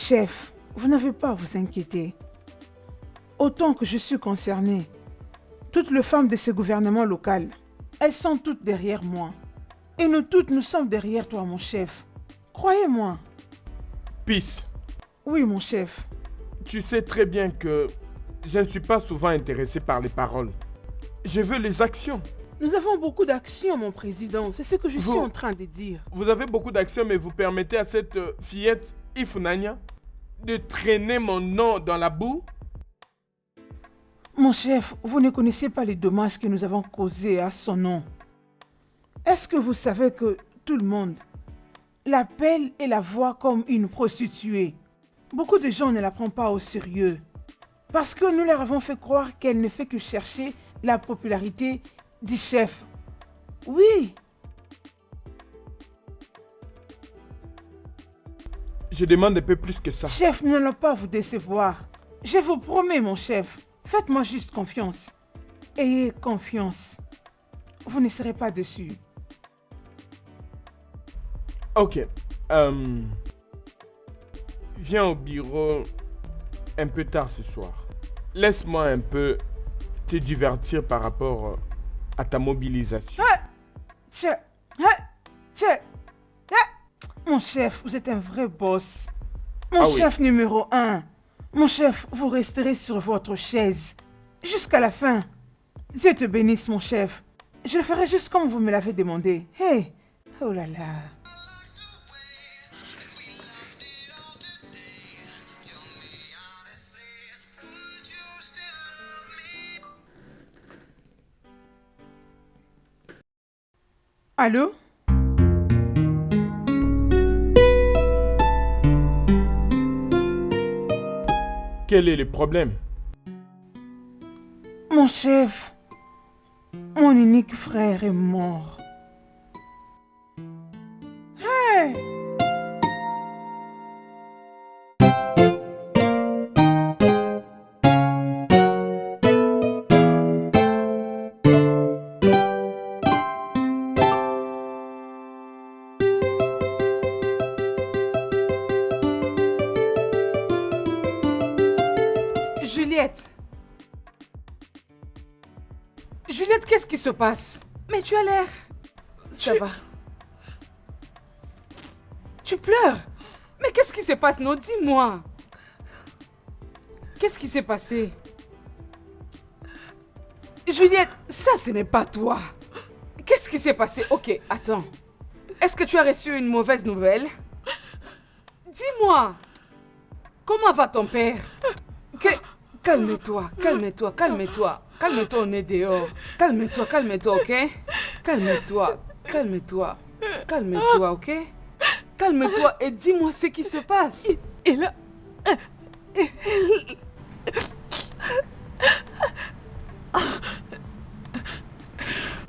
Chef, vous n'avez pas à vous inquiéter. Autant que je suis concernée, toutes les femmes de ce gouvernement local, elles sont toutes derrière moi. Et nous toutes, nous sommes derrière toi, mon chef. Croyez-moi. Peace, Oui, mon chef. tu sais très bien que je ne suis pas souvent intéressé par les paroles. Je veux les actions. Nous avons beaucoup d'actions, mon président. C'est ce que je suis en train de dire. Vous avez beaucoup d'actions, mais vous permettez à cette fillette Ifunanya de traîner mon nom dans la boue? Mon chef, vous ne connaissez pas les dommages que nous avons causés à son nom. Est-ce que vous savez que tout le monde l'appelle et la voit comme une prostituée? Beaucoup de gens ne la prennent pas au sérieux. Parce que nous leur avons fait croire qu'elle ne fait que chercher la popularité du chef. Oui. Je demande un peu plus que ça. Chef, nous n'allons pas vous décevoir. Je vous promets, mon chef. Faites-moi juste confiance. Ayez confiance. Vous ne serez pas déçus. Ok. Viens au bureau un peu tard ce soir. Laisse-moi un peu te divertir par rapport à ta mobilisation. Mon chef, vous êtes un vrai boss. Mon oui. chef numéro 1. Mon chef, vous resterez sur votre chaise jusqu'à la fin. Dieu te bénisse, mon chef. Je le ferai juste comme vous me l'avez demandé. Hey, oh là là. Allô? Quel est le problème? Mon chef, mon unique frère est mort. Hey! Juliette. Juliette, qu'est-ce qui se passe? Mais tu as l'air... Ça va. Tu pleures? Mais qu'est-ce qui se passe? Non, dis-moi. Qu'est-ce qui s'est passé? Juliette, ça, ce n'est pas toi. Qu'est-ce qui s'est passé? Ok, attends. Est-ce que tu as reçu une mauvaise nouvelle? Dis-moi. Comment va ton père? Calme-toi, calme-toi, calme-toi. Calme-toi, on est dehors. Calme-toi, calme-toi, ok? Calme-toi, calme-toi, calme-toi, ok? Calme-toi et dis-moi ce qui se passe. Et là...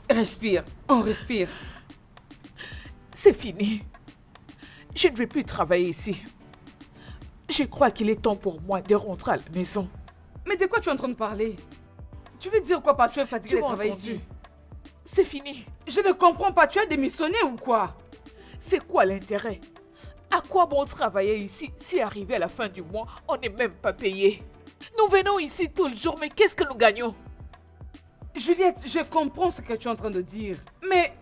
Respire, on respire. C'est fini. Je ne vais plus travailler ici. Je crois qu'il est temps pour moi de rentrer à la maison. Mais de quoi tu es en train de parler? Tu veux dire quoi par tu es fatigué de travailler ici? C'est fini. Je ne comprends pas, tu as démissionné ou quoi? C'est quoi l'intérêt? À quoi bon travailler ici si arrivé à la fin du mois, on n'est même pas payé? Nous venons ici tout le jour, mais qu'est-ce que nous gagnons? Juliette, je comprends ce que tu es en train de dire. Mais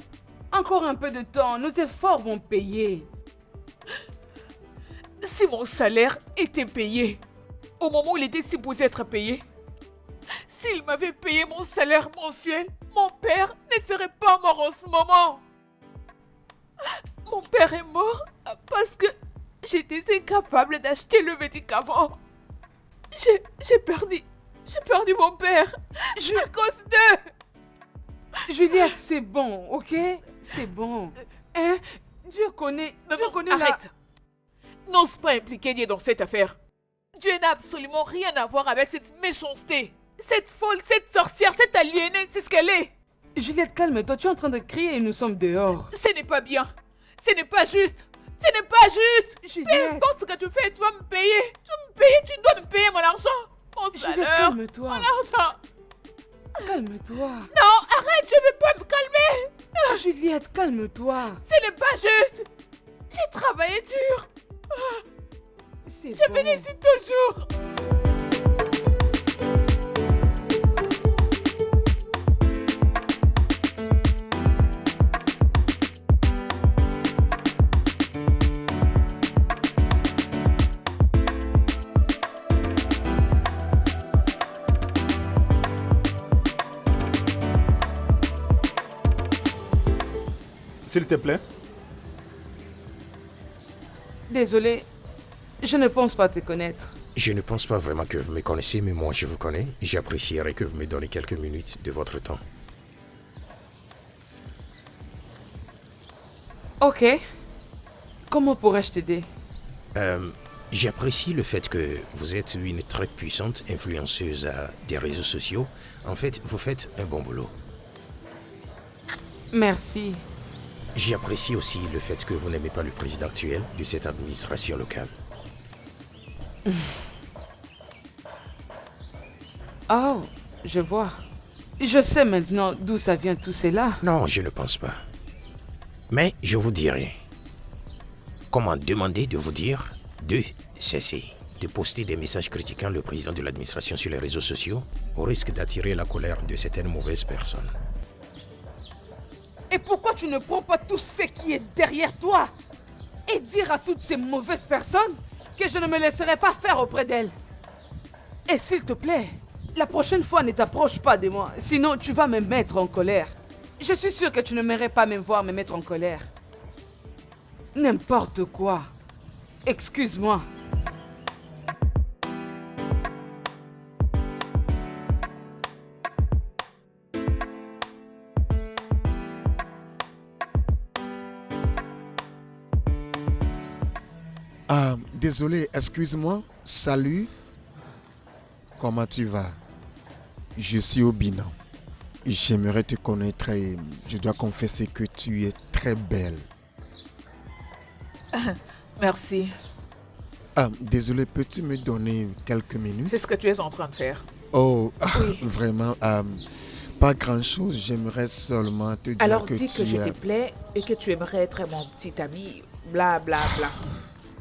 encore un peu de temps, nos efforts vont payer. Si mon salaire était payé, au moment où il était supposé être payé, s'il m'avait payé mon salaire mensuel, mon père ne serait pas mort en ce moment. Mon père est mort parce que j'étais incapable d'acheter le médicament. J'ai perdu mon père à cause d'eux. Juliette, c'est bon, ok? C'est bon. Hein? Dieu connaît Arrête. N'ose pas impliquer Dieu dans cette affaire. Dieu n'a absolument rien à voir avec cette méchanceté. Cette folle, cette sorcière, cette aliénée, c'est ce qu'elle est. Juliette, calme-toi, tu es en train de crier et nous sommes dehors. Ce n'est pas bien. Ce n'est pas juste. Ce n'est pas juste. Juliette. Peu importe ce que tu fais, tu vas me payer. Tu vas me payer, tu dois me payer mon argent. Mon Juliette, salaire. calme-toi. Mon argent. Calme-toi. Non, arrête, je ne vais pas me calmer. Juliette, calme-toi. Ce n'est pas juste. J'ai travaillé dur. C'est Je bon. félicite toujours. S'il te plaît. Désolé, je ne pense pas te connaître. Je ne pense pas vraiment que vous me connaissez, mais moi je vous connais. J'apprécierais que vous me donniez quelques minutes de votre temps. Ok. Comment pourrais-je t'aider? J'apprécie le fait que vous êtes une très puissante influenceuse des réseaux sociaux. En fait, vous faites un bon boulot. Merci. J'apprécie aussi le fait que vous n'aimez pas le président actuel de cette administration locale. Oh, je vois. Je sais maintenant d'où ça vient tout cela. Non, je ne pense pas. Mais je vous dirai. Comment demander de vous dire de cesser de poster des messages critiquant le président de l'administration sur les réseaux sociaux au risque d'attirer la colère de certaines mauvaises personnes. Et pourquoi tu ne prends pas tout ce qui est derrière toi et dire à toutes ces mauvaises personnes que je ne me laisserai pas faire auprès d'elles? Et s'il te plaît, la prochaine fois ne t'approche pas de moi, sinon tu vas me mettre en colère. Je suis sûre que tu ne m'aimerais pas me voir me mettre en colère. N'importe quoi. Excuse-moi. Désolé, excuse-moi. Salut. Comment tu vas? Je suis au Binan. J'aimerais te connaître et je dois confesser que tu es très belle. Merci. Désolé, peux-tu me donner quelques minutes? C'est ce que tu es en train de faire. Oh, Oui. vraiment, pas grand-chose. J'aimerais seulement te dire Alors que dis que tu je es... te plais et que tu aimerais être mon petit ami. Bla bla bla.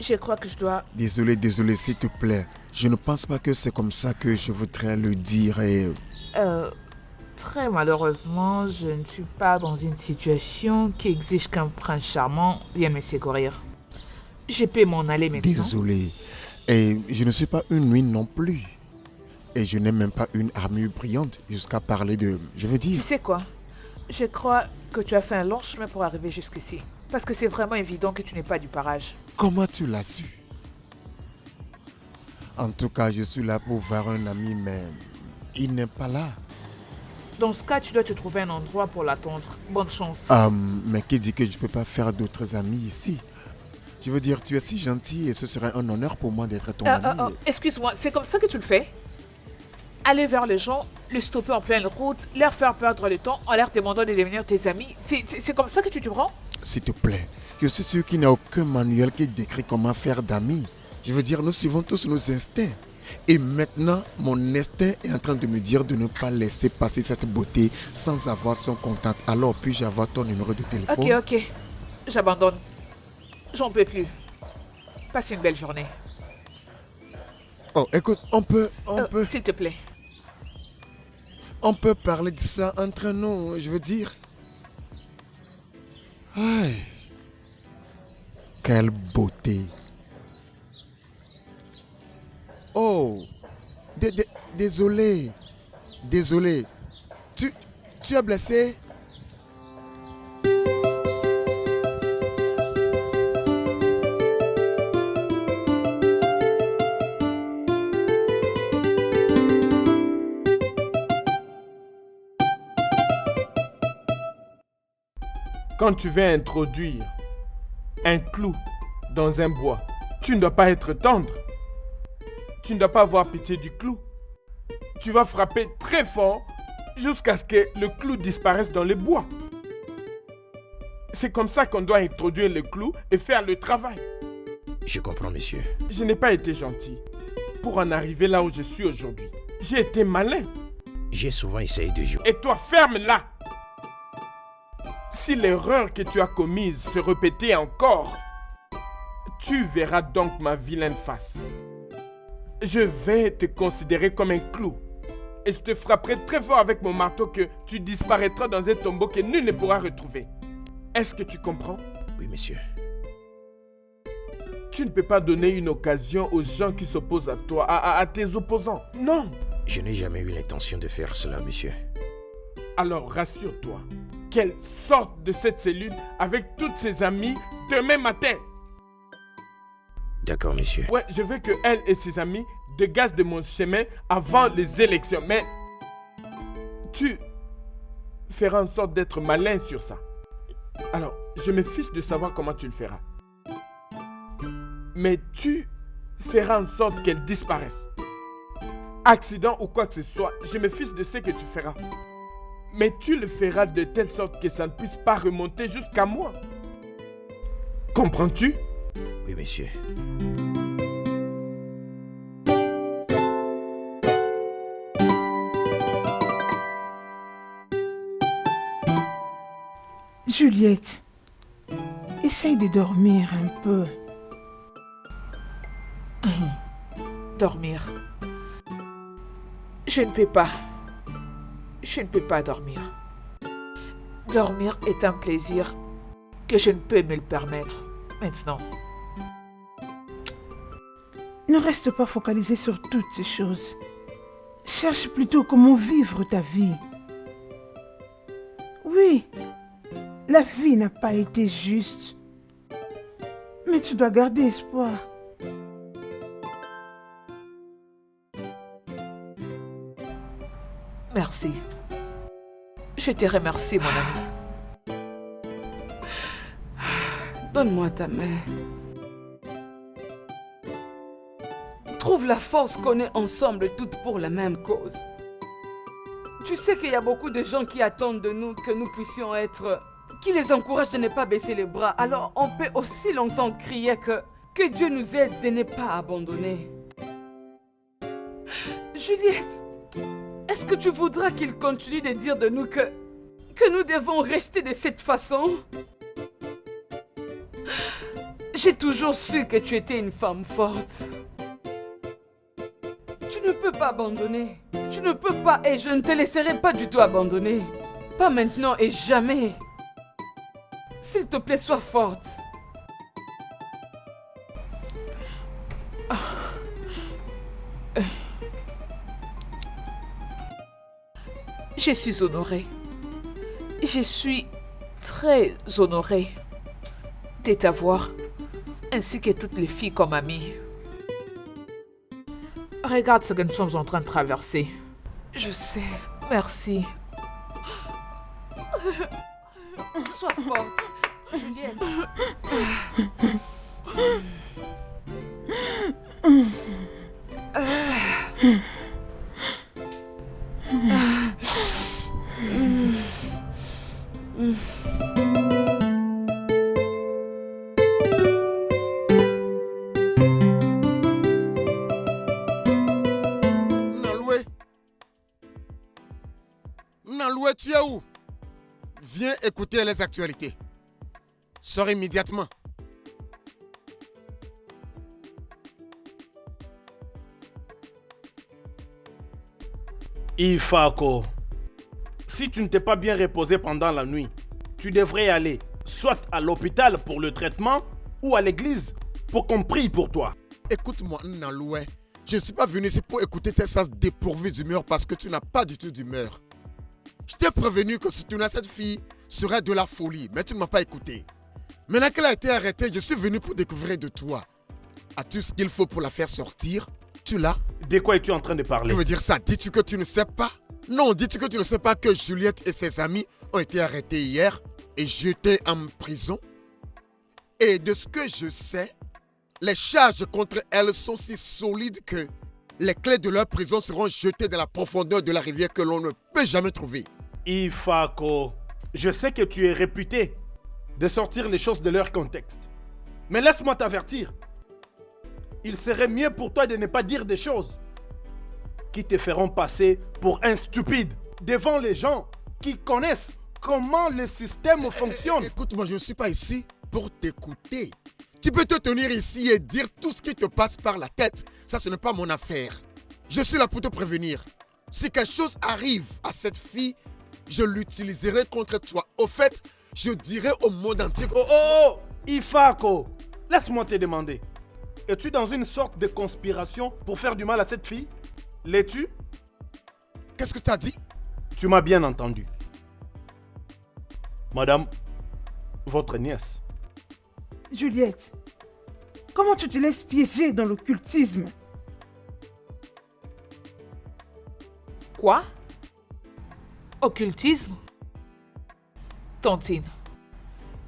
Je crois que je dois... Désolé, s'il te plaît. Je ne pense pas que c'est comme ça que je voudrais le dire et... Très malheureusement, je ne suis pas dans une situation qui exige qu'un prince charmant vienne me secourir. Je peux m'en aller maintenant. Désolé. Et je ne suis pas une nuit non plus. Et je n'ai même pas une armure brillante jusqu'à parler de... Je veux Tu dire... sais quoi? Je crois que tu as fait un long chemin pour arriver jusqu'ici. Parce que c'est vraiment évident que tu n'es pas du parage. Comment tu l'as su? En tout cas, je suis là pour voir un ami, mais il n'est pas là. Dans ce cas, tu dois te trouver un endroit pour l'attendre. Bonne chance. Mais qui dit que je ne peux pas faire d'autres amis ici? Je veux dire, tu es si gentil et ce serait un honneur pour moi d'être ton ami. Excuse-moi, c'est comme ça que tu le fais? Aller vers les gens, les stopper en pleine route, leur faire perdre le temps en leur demandant de devenir tes amis. C'est comme ça que tu te prends? S'il te plaît, je suis sûr qu'il n'y a aucun manuel qui décrit comment faire d'amis. Je veux dire, nous suivons tous nos instincts. Et maintenant, mon instinct est en train de me dire de ne pas laisser passer cette beauté sans avoir son contact. Alors, puis-je avoir ton numéro de téléphone? Ok. J'abandonne. J'en peux plus. Passe une belle journée. Oh, écoute, on peut S'il te plaît. on peut parler de ça entre nous, je veux dire. Aïe. Quelle beauté. Oh, désolé. Tu es blessé? Quand tu veux introduire un clou dans un bois, tu ne dois pas être tendre. Tu ne dois pas avoir pitié du clou. Tu vas frapper très fort jusqu'à ce que le clou disparaisse dans le bois. C'est comme ça qu'on doit introduire le clou et faire le travail. Je comprends, monsieur. Je n'ai pas été gentil pour en arriver là où je suis aujourd'hui. J'ai été malin. J'ai souvent essayé de jouer. Et toi, ferme-la! Si l'erreur que tu as commise se répétait encore, Tu verras donc ma vilaine face. Je vais te considérer comme un clou. Et je te frapperai très fort avec mon marteau que tu disparaîtras dans un tombeau que nul ne pourra retrouver. Est-ce que tu comprends? Oui, monsieur. Tu ne peux pas donner une occasion aux gens qui s'opposent à toi, à tes opposants. Non. Je n'ai jamais eu l'intention de faire cela, monsieur. Alors rassure-toi qu'elle sorte de cette cellule avec toutes ses amies demain matin. D'accord, monsieur. Ouais, je veux que elle et ses amis dégagent de mon chemin avant les élections. Mais tu feras en sorte d'être malin sur ça. Alors, je me fiche de savoir comment tu le feras. Mais tu feras en sorte qu'elle disparaisse. Accident ou quoi que ce soit, je me fiche de ce que tu feras. Mais tu le feras de telle sorte que ça ne puisse pas remonter jusqu'à moi. Comprends-tu? Oui, monsieur. Juliette, essaye de dormir un peu. Dormir. Je ne peux pas. Je ne peux pas dormir. Dormir est un plaisir que je ne peux me le permettre maintenant. Ne reste pas focalisé sur toutes ces choses. Cherche plutôt comment vivre ta vie. Oui, la vie n'a pas été juste. Mais tu dois garder espoir. Merci. Je te remercie, mon ami. Donne-moi ta main. Trouve la force qu'on est ensemble toutes pour la même cause. Tu sais qu'il y a beaucoup de gens qui attendent de nous que nous puissions être... qui les encouragent de ne pas baisser les bras. Alors on peut aussi longtemps crier que Dieu nous aide de ne pas abandonner. Juliette, est-ce que tu voudras qu'il continue de dire de nous que nous devons rester de cette façon? J'ai toujours su que tu étais une femme forte. Tu ne peux pas abandonner. Tu ne peux pas et je ne te laisserai pas du tout abandonner. Pas maintenant et jamais. S'il te plaît, sois forte. Je suis honorée. Je suis très honorée de t'avoir, ainsi que toutes les filles comme amies. Regarde ce que nous sommes en train de traverser. Je sais. Merci. Sois forte, Juliette. Naloué, tu es où? Viens écouter les actualités. Sors immédiatement. Ifako, si tu ne t'es pas bien reposé pendant la nuit, tu devrais aller soit à l'hôpital pour le traitement ou à l'église pour qu'on prie pour toi. Écoute-moi, Naloué. Je ne suis pas venu ici pour écouter tes sens dépourvus d'humeur parce que tu n'as pas du tout d'humeur. Je t'ai prévenu que si tu n'as cette fille, serait de la folie, mais tu ne m'as pas écouté. Maintenant qu'elle a été arrêtée, je suis venu pour découvrir de toi. As-tu ce qu'il faut pour la faire sortir? Tu l'as? De quoi es-tu en train de parler? Tu veux dire ça? Dis-tu que tu ne sais pas? Non, dis-tu que tu ne sais pas que Juliette et ses amis ont été arrêtés hier et jetés en prison? Et de ce que je sais, les charges contre elles sont si solides que les clés de leur prison seront jetées dans la profondeur de la rivière que l'on ne peut jamais trouver. Ifako, je sais que tu es réputé de sortir les choses de leur contexte. Mais laisse-moi t'avertir. Il serait mieux pour toi de ne pas dire des choses qui te feront passer pour un stupide devant les gens qui connaissent comment le système fonctionne. Écoute-moi, je ne suis pas ici pour t'écouter. Tu peux te tenir ici et dire tout ce qui te passe par la tête. Ça, ce n'est pas mon affaire. Je suis là pour te prévenir. Si quelque chose arrive à cette fille, je l'utiliserai contre toi. Au fait, je dirai au monde entier que... Oh, Ifako, laisse-moi te demander. Es-tu dans une sorte de conspiration pour faire du mal à cette fille? L'es-tu? Qu'est-ce que tu as dit? Tu m'as bien entendu. Madame, votre nièce. Juliette, comment tu te laisses piéger dans l'occultisme? Quoi? Occultisme? Tantine,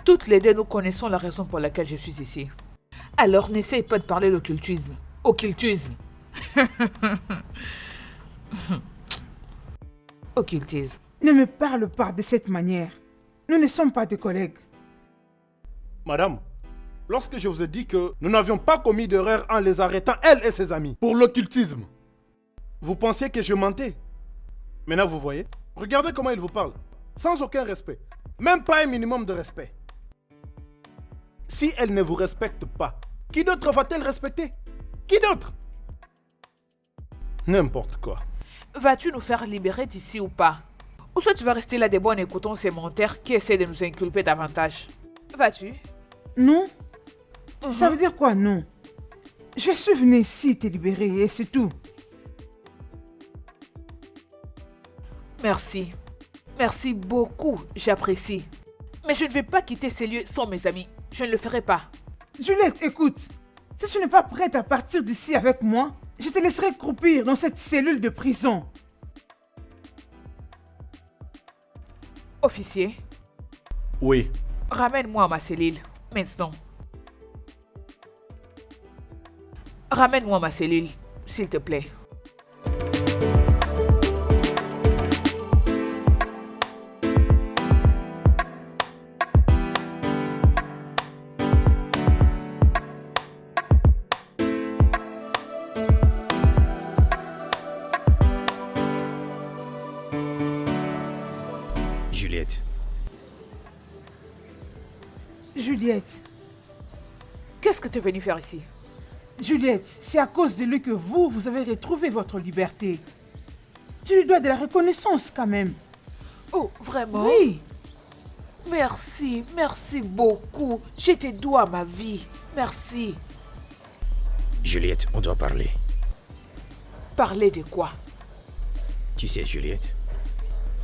toutes les deux nous connaissons la raison pour laquelle je suis ici. Alors n'essaye pas de parler d'occultisme. Occultisme. Occultisme. Ne me parle pas de cette manière. Nous ne sommes pas des collègues. Madame, lorsque je vous ai dit que nous n'avions pas commis d'erreur en les arrêtant, elle et ses amis, pour l'occultisme, vous pensiez que je mentais. Maintenant, vous voyez, regardez comment il vous parle, sans aucun respect, même pas un minimum de respect. Si elle ne vous respecte pas, qui d'autre va-t-elle respecter? Qui d'autre? N'importe quoi. Vas-tu nous faire libérer d'ici ou pas? Ou soit tu vas rester là debout en écoutant ces menteurs qui essaient de nous inculper davantage? Vas-tu? Non? Ça veut dire quoi, non? Je suis venu ici te libérer et c'est tout. Merci. Merci beaucoup, j'apprécie. Mais je ne vais pas quitter ces lieux sans mes amis. Je ne le ferai pas. Juliette, écoute. Si tu n'es pas prête à partir d'ici avec moi, je te laisserai croupir dans cette cellule de prison. Officier, Oui. ramène-moi à ma cellule, maintenant. Ramène-moi à ma cellule, s'il te plaît. Juliette, Juliette, Qu'est-ce que tu es venu faire ici? Juliette, c'est à cause de lui que vous avez retrouvé votre liberté. Tu lui dois de la reconnaissance quand même. Oh, vraiment? Oui. Merci, merci beaucoup. Je te dois ma vie. Merci. Juliette, on doit parler. Parler de quoi? Tu sais, Juliette,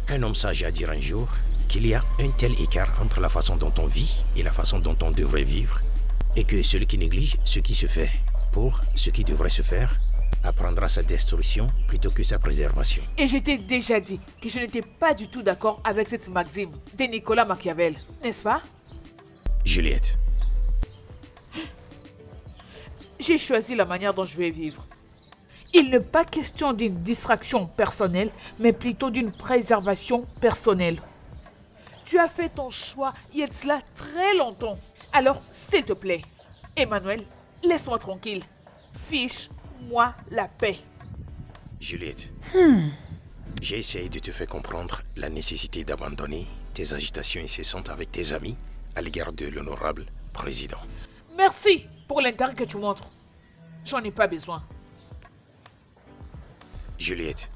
un homme sage a dit un jour qu'il y a un tel écart entre la façon dont on vit et la façon dont on devrait vivre, et que celui qui néglige ce qui se fait pour ce qui devrait se faire apprendra sa destruction plutôt que sa préservation. Et je t'ai déjà dit que je n'étais pas du tout d'accord avec cette maxime de Nicolas Machiavel, n'est-ce pas? Juliette, J'ai choisi la manière dont je vais vivre. Il n'est pas question d'une distraction personnelle, mais plutôt d'une préservation personnelle. Tu as fait ton choix il y a de cela très longtemps. Alors, s'il te plaît, Emmanuel, laisse-moi tranquille. Fiche-moi la paix. Juliette, j'ai essayé de te faire comprendre la nécessité d'abandonner tes agitations incessantes avec tes amis à l'égard de l'honorable président. Merci pour l'intérêt que tu montres. J'en ai pas besoin. Juliette,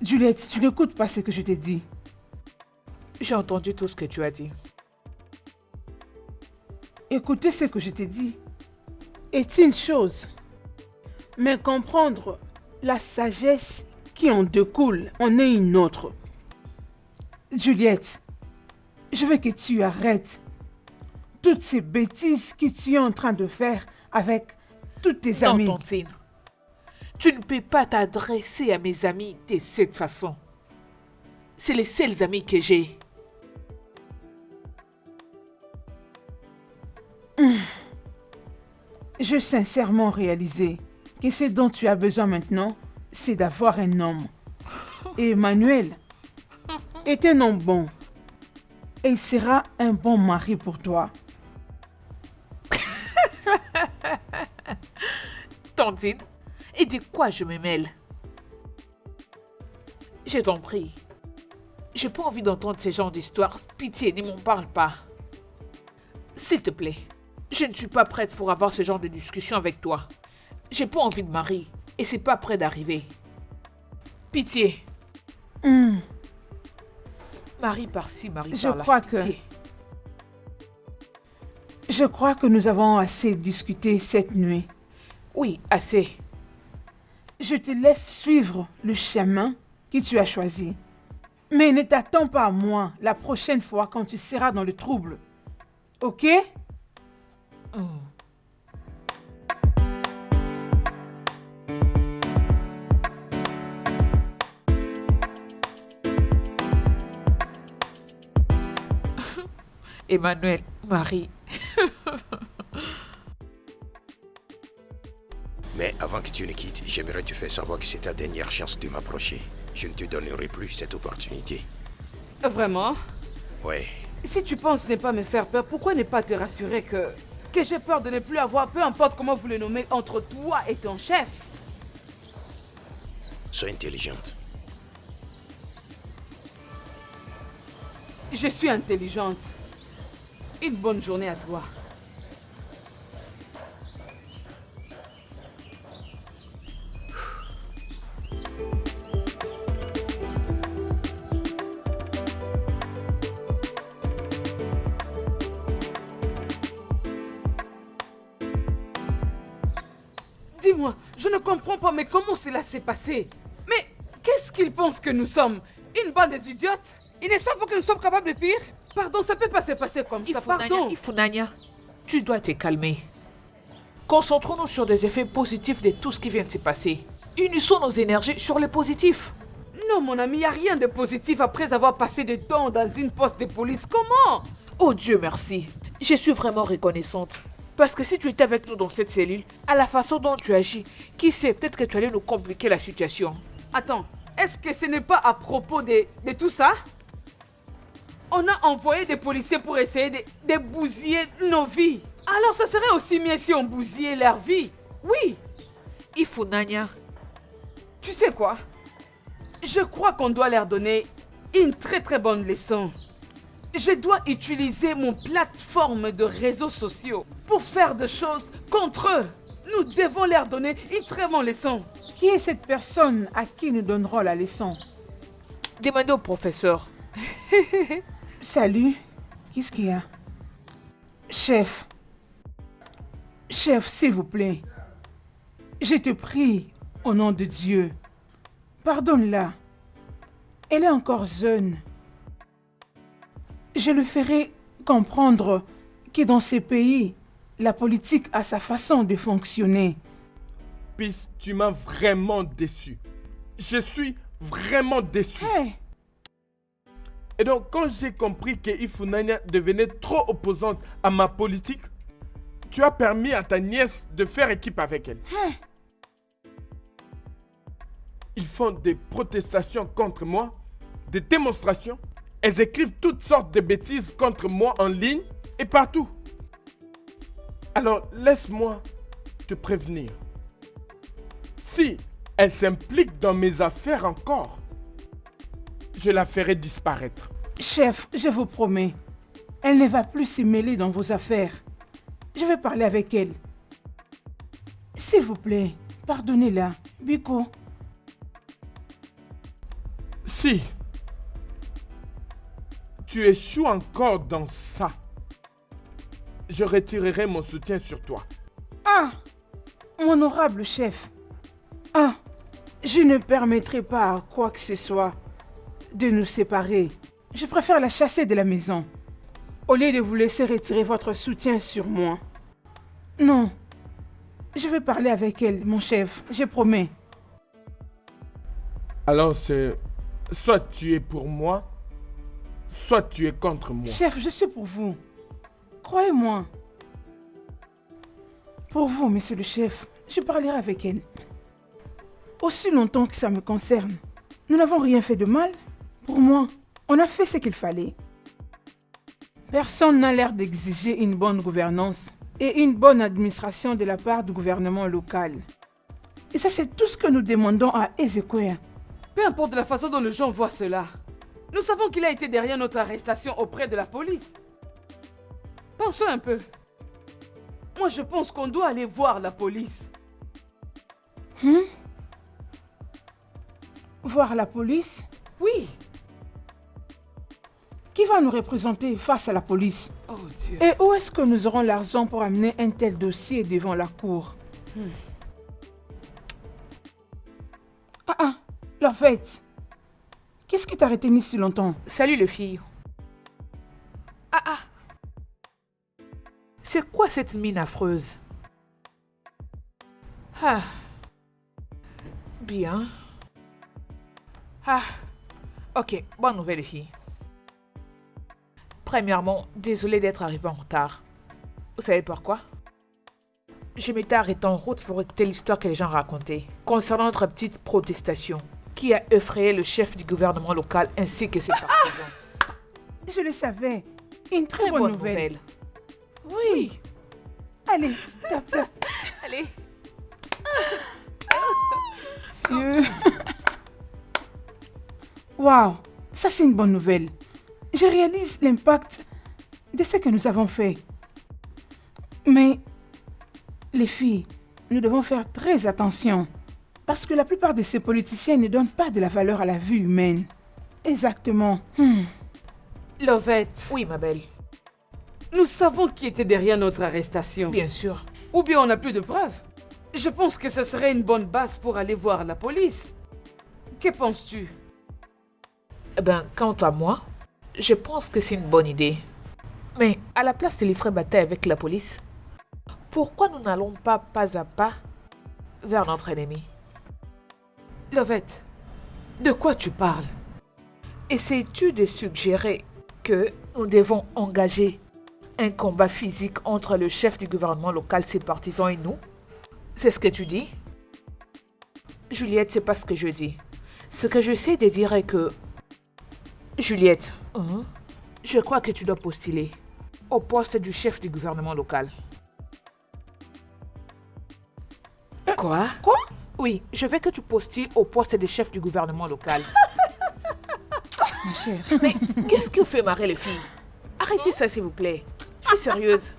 Juliette, tu n'écoutes pas ce que je t'ai dit. J'ai entendu tout ce que tu as dit. Écouter ce que je t'ai dit est une chose, mais comprendre la sagesse qui en découle en est une autre. Juliette, je veux que tu arrêtes toutes ces bêtises que tu es en train de faire avec tous tes amis. Non, Tantine. Tu ne peux pas t'adresser à mes amis de cette façon. C'est les seuls amis que j'ai. J'ai sincèrement réalisé que ce dont tu as besoin maintenant, c'est d'avoir un homme. Et Emmanuel est un homme bon. Et il sera un bon mari pour toi. Tantine, et de quoi je me mêle? Je t'en prie. J'ai pas envie d'entendre ce genre d'histoire. Pitié, ne m'en parle pas. S'il te plaît, je ne suis pas prête pour avoir ce genre de discussion avec toi. J'ai pas envie de marier et c'est pas près d'arriver. Pitié. Marie par-ci, Marie par-là. Je crois que nous avons assez discuté cette nuit. Oui, assez. Je te laisse suivre le chemin que tu as choisi. Mais ne t'attends pas à moi la prochaine fois quand tu seras dans le trouble. Ok? Emmanuel, Marie. Mais avant que tu ne quittes, j'aimerais te faire savoir que c'est ta dernière chance de m'approcher. Je ne te donnerai plus cette opportunité. Vraiment? Ouais. Si tu penses ne pas me faire peur, pourquoi ne pas te rassurer que j'ai peur de ne plus avoir, peu importe comment vous le nommez, entre toi et ton chef? Sois intelligente. Je suis intelligente. Une bonne journée à toi. Dis-moi, je ne comprends pas, mais comment cela s'est passé? Mais qu'est-ce qu'ils pensent que nous sommes? Une bande des idiotes? Ils ne savent pas que nous sommes capables de pire? Pardon, ça peut pas se passer comme ça, pardon. Ifunanya, tu dois te calmer. Concentrons-nous sur des effets positifs de tout ce qui vient de se passer. Unissons nos énergies sur le positif. Non, mon ami, il n'y a rien de positif après avoir passé du temps dans une poste de police. Comment? Oh Dieu merci. Je suis vraiment reconnaissante. Parce que si tu étais avec nous dans cette cellule, à la façon dont tu agis, qui sait, peut-être que tu allais nous compliquer la situation. Attends, est-ce que ce n'est pas à propos de tout ça? On a envoyé des policiers pour essayer de bousiller nos vies. Alors ça serait aussi mieux si on bousillait leur vie. Oui. Ifunanya. Tu sais quoi? Je crois qu'on doit leur donner une très très bonne leçon. Je dois utiliser mon plateforme de réseaux sociaux pour faire des choses contre eux. Nous devons leur donner une très bonne leçon. Qui est cette personne à qui nous donnerons la leçon? Demandez au professeur. Salut. Qu'est-ce qu'il y a? Chef. Chef, s'il vous plaît. Je te prie, au nom de Dieu. Pardonne-la. Elle est encore jeune. Je le ferai comprendre que dans ces pays, la politique a sa façon de fonctionner. Peace, tu m'as vraiment déçu. Je suis vraiment déçu. Hey. Et donc, quand j'ai compris que Ifunanya devenait trop opposante à ma politique, tu as permis à ta nièce de faire équipe avec elle. Hey. Ils font des protestations contre moi, des démonstrations. Elles écrivent toutes sortes de bêtises contre moi en ligne et partout. Alors, laisse-moi te prévenir. Si elle s'implique dans mes affaires encore, je la ferai disparaître. Chef, je vous promets, elle ne va plus se mêler dans vos affaires. Je vais parler avec elle. S'il vous plaît, pardonnez-la, Biko. Si tu échoues encore dans ça, je retirerai mon soutien sur toi. Ah, mon honorable chef. Ah, je ne permettrai pas à quoi que ce soit de nous séparer. Je préfère la chasser de la maison, au lieu de vous laisser retirer votre soutien sur moi. Non, je vais parler avec elle, mon chef, je promets. Alors c'est soit tu es pour moi, soit tu es contre moi. Chef, je suis pour vous. Croyez-moi. Pour vous, monsieur le chef, je parlerai avec elle. Aussi longtemps que ça me concerne, nous n'avons rien fait de mal. Pour moi, on a fait ce qu'il fallait. Personne n'a l'air d'exiger une bonne gouvernance et une bonne administration de la part du gouvernement local. Et ça, c'est tout ce que nous demandons à Ezekwia. Peu importe la façon dont les gens voient cela, nous savons qu'il a été derrière notre arrestation auprès de la police. Pensons un peu. Moi, je pense qu'on doit aller voir la police. Voir la police? Oui. Qui va nous représenter face à la police? Oh Dieu. Et où est-ce que nous aurons l'argent pour amener un tel dossier devant la cour? Lovette, qu'est-ce qui t'a retenu si longtemps? Salut les filles. C'est quoi cette mine affreuse? Bien. Ok, bonne nouvelle les filles. Premièrement, désolé d'être arrivé en retard. Vous savez pourquoi? Je m'étais arrêté en route pour écouter l'histoire que les gens racontaient concernant notre petite protestation qui a effrayé le chef du gouvernement local ainsi que ses partisans. Je le savais. Une très bonne nouvelle. Oui. Allez, tape. Allez. Dieu. Waouh, ça c'est une bonne nouvelle. Je réalise l'impact de ce que nous avons fait. Mais, les filles, nous devons faire très attention. Parce que la plupart de ces politiciens ne donnent pas de la valeur à la vie humaine. Exactement. Lovette. Oui, ma belle. Nous savons qui était derrière notre arrestation. Bien sûr. Ou bien on n'a plus de preuves. Je pense que ce serait une bonne base pour aller voir la police. Que penses-tu? Quant à moi, je pense que c'est une bonne idée. Mais à la place de livrer bataille avec la police, pourquoi nous n'allons pas à pas vers notre ennemi? Lovette, de quoi tu parles? Essaies-tu de suggérer que nous devons engager un combat physique entre le chef du gouvernement local, ses partisans et nous? C'est ce que tu dis? Juliette, c'est pas ce que je dis. Ce que j'essaie de dire est que... Juliette, je crois que tu dois postuler au poste du chef du gouvernement local. Quoi? Quoi? Oui, je veux que tu postules au poste de chef du gouvernement local. Ma chère. Mais qu'est-ce qui vous fait marrer les filles? Arrêtez ça s'il vous plaît. Je suis sérieuse.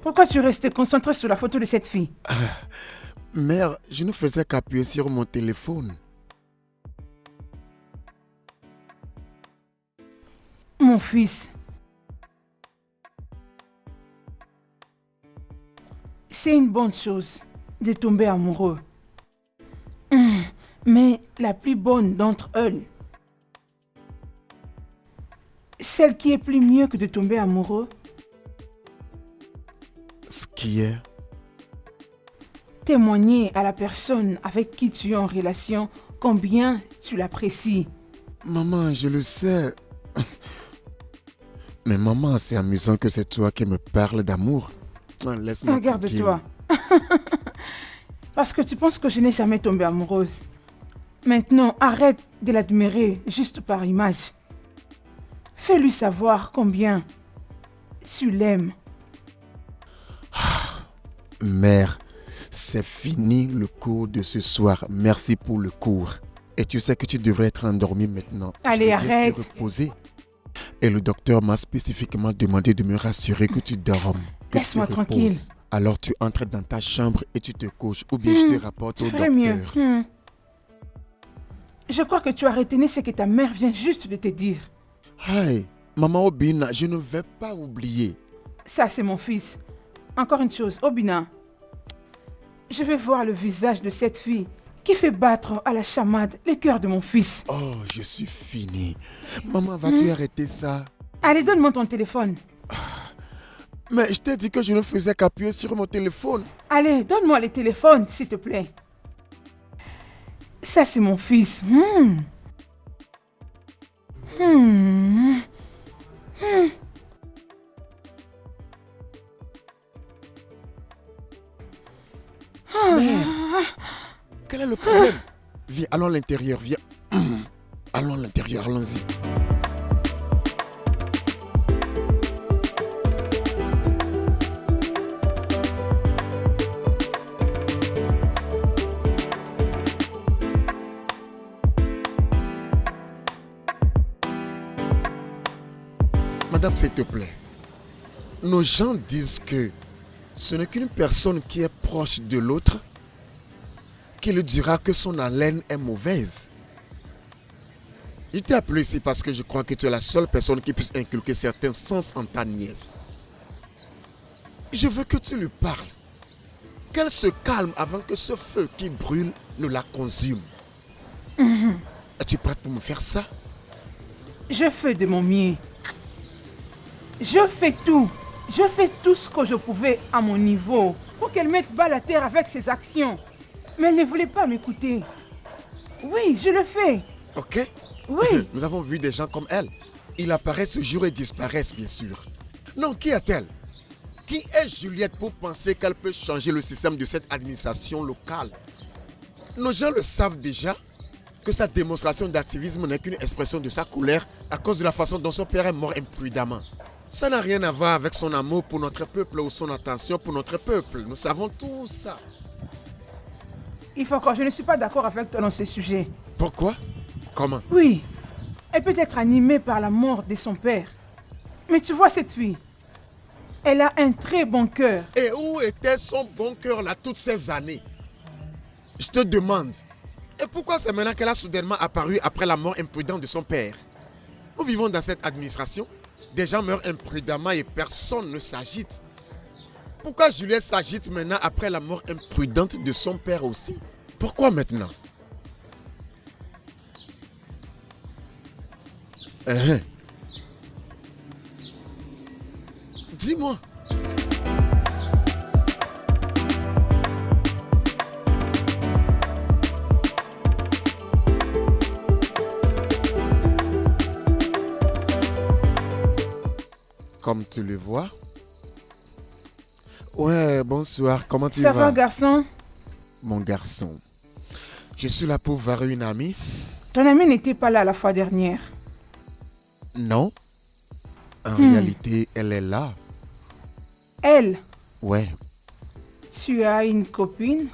Pourquoi tu restais concentré sur la photo de cette fille? Mère, je ne faisais qu'appuyer sur mon téléphone. Mon fils. C'est une bonne chose de tomber amoureux. Mais la plus bonne d'entre elles, celle qui est plus mieux que de tomber amoureux, Ce qui est... témoigner à la personne avec qui tu es en relation combien tu l'apprécies. Maman, je le sais. Mais maman, c'est amusant que c'est toi qui me parles d'amour. Laisse-moi tranquille. Regarde-toi. Parce que tu penses que je n'ai jamais tombé amoureuse. Maintenant, arrête de l'admirer juste par image. Fais-lui savoir combien tu l'aimes. Mère, c'est fini le cours de ce soir. Merci pour le cours. Et tu sais que tu devrais être endormi maintenant. Allez, Je veux dire, arrête. te reposer. Et le docteur m'a spécifiquement demandé de me rassurer que tu dormes. Que tu te Laisse-moi reposes. tranquille. Alors tu entres dans ta chambre et tu te couches. Ou bien je te rapporte au Je ferai mieux. docteur. Je crois que tu as retenu ce que ta mère vient juste de te dire. Hey, maman Obina, je ne vais pas oublier. Ça, c'est mon fils. Encore une chose, Obina. Je vais voir le visage de cette fille qui fait battre à la chamade le cœur de mon fils. Oh, je suis fini. Maman, vas-tu arrêter ça? Allez, donne-moi ton téléphone. Mais je t'ai dit que je ne faisais qu'appuyer sur mon téléphone. Allez, donne-moi le téléphone, s'il te plaît. Ça, c'est mon fils. Mère, quel est le problème? Viens, allons à l'intérieur, viens. Allons à l'intérieur, allons-y. Madame, s'il te plaît, nos gens disent que ce n'est qu'une personne qui est proche de l'autre qui lui dira que son haleine est mauvaise. Je t'ai appelé ici parce que je crois que tu es la seule personne qui puisse inculquer certains sens en ta nièce. Je veux que tu lui parles. Qu'elle se calme avant que ce feu qui brûle ne la consume. Es-tu prête pour me faire ça? Je fais de mon mieux. Je fais tout. Je fais tout ce que je pouvais à mon niveau pour qu'elle mette bas la terre avec ses actions. Mais elle ne voulait pas m'écouter. Oui, je le fais. Ok. Oui. Nous avons vu des gens comme elle. Ils apparaissent ce jour et disparaissent, bien sûr. Non, qui est-elle? Qui est Juliette pour penser qu'elle peut changer le système de cette administration locale? Nos gens le savent déjà que sa démonstration d'activisme n'est qu'une expression de sa colère à cause de la façon dont son père est mort imprudemment. Ça n'a rien à voir avec son amour pour notre peuple ou son attention pour notre peuple. Nous savons tout ça. Il faut que je ne suis pas d'accord avec toi dans ce sujet. Pourquoi? Comment? Oui, elle peut être animée par la mort de son père. Mais tu vois cette fille, elle a un très bon cœur. Et où était son bon cœur là toutes ces années? Je te demande. Et pourquoi c'est maintenant qu'elle a soudainement apparu après la mort imprudente de son père? Nous vivons dans cette administration. Des gens meurent imprudemment et personne ne s'agite. Pourquoi Juliette s'agite maintenant après la mort imprudente de son père aussi? Pourquoi maintenant? Dis-moi. Comme tu le vois. Ouais, bonsoir, comment tu vas? Ça va, garçon? Mon garçon, je suis là pour voir une amie. Ton amie n'était pas là la fois dernière. Non. En réalité, elle est là. Elle? Ouais. Tu as une copine?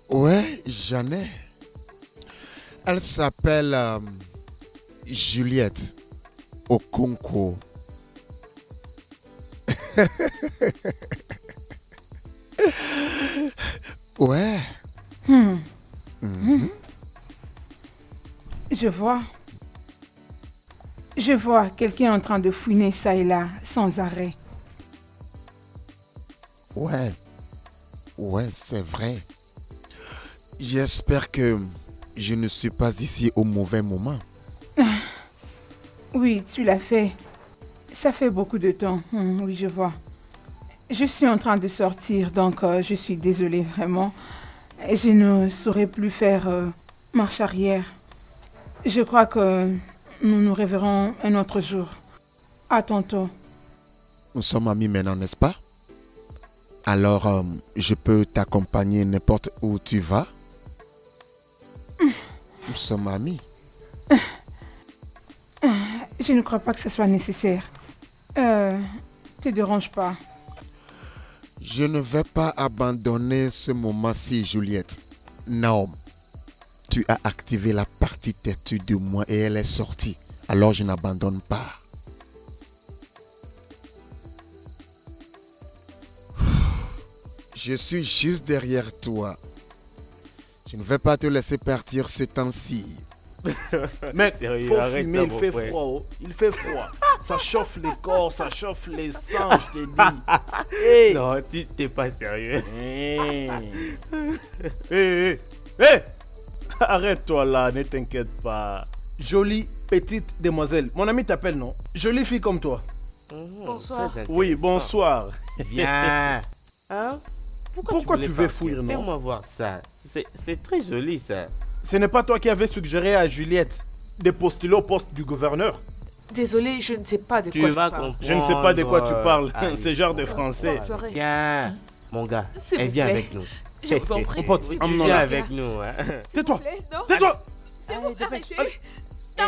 Ouais, j'en ai. Elle s'appelle Juliette Okonkwo. Ouais. Je vois. Je vois quelqu'un en train de fouiner ça et là, sans arrêt. Ouais. Ouais, c'est vrai. J'espère que je ne suis pas ici au mauvais moment. Oui, tu l'as fait. Ça fait beaucoup de temps. Oui, je vois. Je suis en train de sortir, donc je suis désolée, vraiment. Je ne saurais plus faire marche arrière. Je crois que nous nous reverrons un autre jour. À tantôt. Nous sommes amis maintenant, n'est-ce pas? Alors, je peux t'accompagner n'importe où tu vas? Nous sommes amis. Je ne crois pas que ce soit nécessaire. Te dérange pas. Je ne vais pas abandonner ce moment-ci, Juliette. Non. Tu as activé la partie têtue de moi et elle est sortie. Alors je n'abandonne pas. Je suis juste derrière toi. Je ne vais pas te laisser partir ce temps-ci. Mec, Sérieux, faut arrête fumer, ça, il mon fait frère. froid. Oh. Il fait froid. Ça chauffe les corps, ça chauffe les sangs, je te dis. Hey. Non, tu t'es pas sérieux. Hey. Hey, hey, hey. Arrête-toi là, ne t'inquiète pas. Jolie petite demoiselle. Mon ami t'appelle, non? Jolie fille comme toi. Bonsoir. Très Oui, intéressant. bonsoir. Viens. Hein? Pourquoi tu veux partir? fuir, non? Fais-moi voir ça. C'est très joli, ça. Ce n'est pas toi qui avais suggéré à Juliette de postuler au poste du gouverneur? Désolée, je ne sais pas de Tu quoi tu vas parles. comprendre. Je ne sais pas de quoi tu parles. Allez. C'est genre de français. Bonne soirée. Viens. Mon gars, S'il elle vous vient plaît. avec nous. Je vous en prie. Mon pote, Oui, tu emmenons-la. viens avec nous. Hein. Tais-toi. S'il vous plaît, non. Tais-toi. C'est vous, Allez, dépêche. arrêtez. Eh,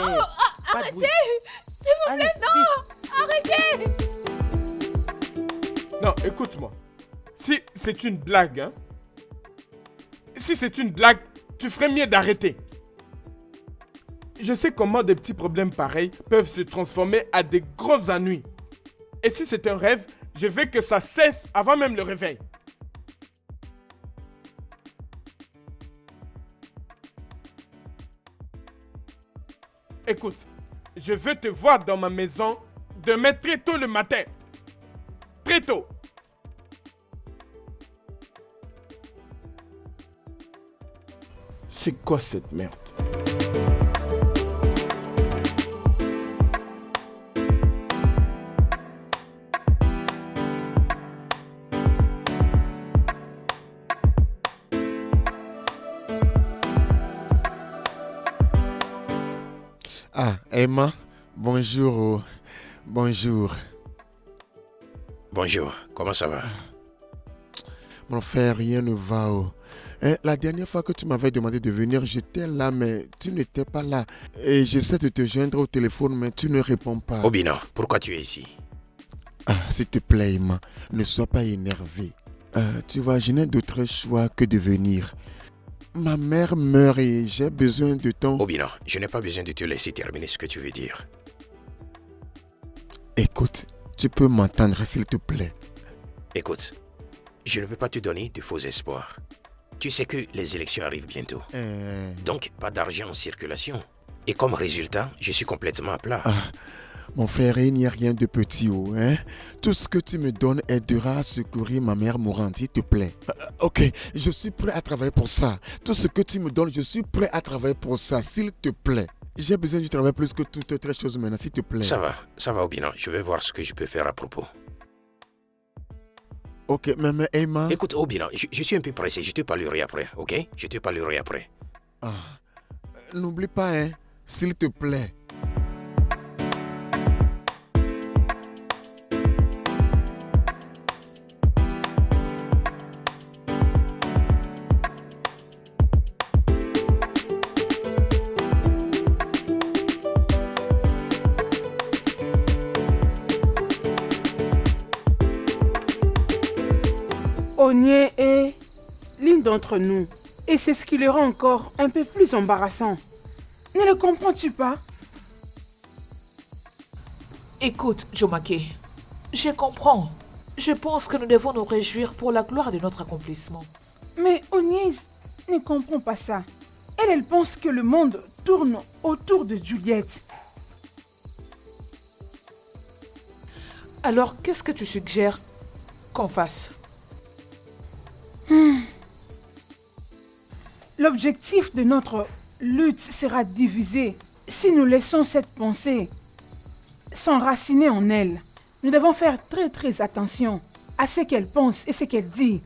pas de bruit. S'il vous plaît, Allez, non. vite. Arrêtez. Non, écoute-moi. Si c'est une blague, hein. Si c'est une blague, tu ferais mieux d'arrêter. Je sais comment des petits problèmes pareils peuvent se transformer à des gros ennuis. Et si c'est un rêve, je veux que ça cesse avant même le réveil. Écoute, je veux te voir dans ma maison demain très tôt le matin. Très tôt. C'est quoi cette merde? Ah, Emma, bonjour. Bonjour. Bonjour, comment ça va? Mon frère, rien ne va. Hein, la dernière fois que tu m'avais demandé de venir, j'étais là, mais tu n'étais pas là. Et j'essaie de te joindre au téléphone, mais tu ne réponds pas. Obina, pourquoi tu es ici? Ah, s'il te plaît, Emma, ne sois pas énervé. Tu vois, je n'ai d'autre choix que de venir. Ma mère meurt et j'ai besoin de ton... Obina, je n'ai pas besoin de te laisser terminer ce que tu veux dire. Écoute, tu peux m'entendre, s'il te plaît. Écoute, je ne veux pas te donner de faux espoirs. Tu sais que les élections arrivent bientôt. Donc, pas d'argent en circulation. Et comme résultat, je suis complètement à plat. Mon frère, il n'y a rien de petit, hein? Tout ce que tu me donnes aidera à secourir ma mère mourante, s'il te plaît. Ok, je suis prêt à travailler pour ça. Tout ce que tu me donnes, je suis prêt à travailler pour ça, s'il te plaît. J'ai besoin du travail plus que toute autre chose maintenant, s'il te plaît. Ça va, Obina. Je vais voir ce que je peux faire à propos. Ok, mais Emma... Écoute, Obina, je suis un peu pressé. Je te parlerai après, ok? Je te parlerai après. N'oublie pas, hein, s'il te plaît. Ognier est l'une d'entre nous. Et c'est ce qui le rend encore un peu plus embarrassant. Ne le comprends-tu pas? Écoute, Jomake, je comprends. Je pense que nous devons nous réjouir pour la gloire de notre accomplissement. Mais Ognier ne comprend pas ça. Elle pense que le monde tourne autour de Juliette. Alors, qu'est-ce que tu suggères qu'on fasse? L'objectif de notre lutte sera divisé si nous laissons cette pensée s'enraciner en elle. Nous devons faire très attention à ce qu'elle pense et ce qu'elle dit.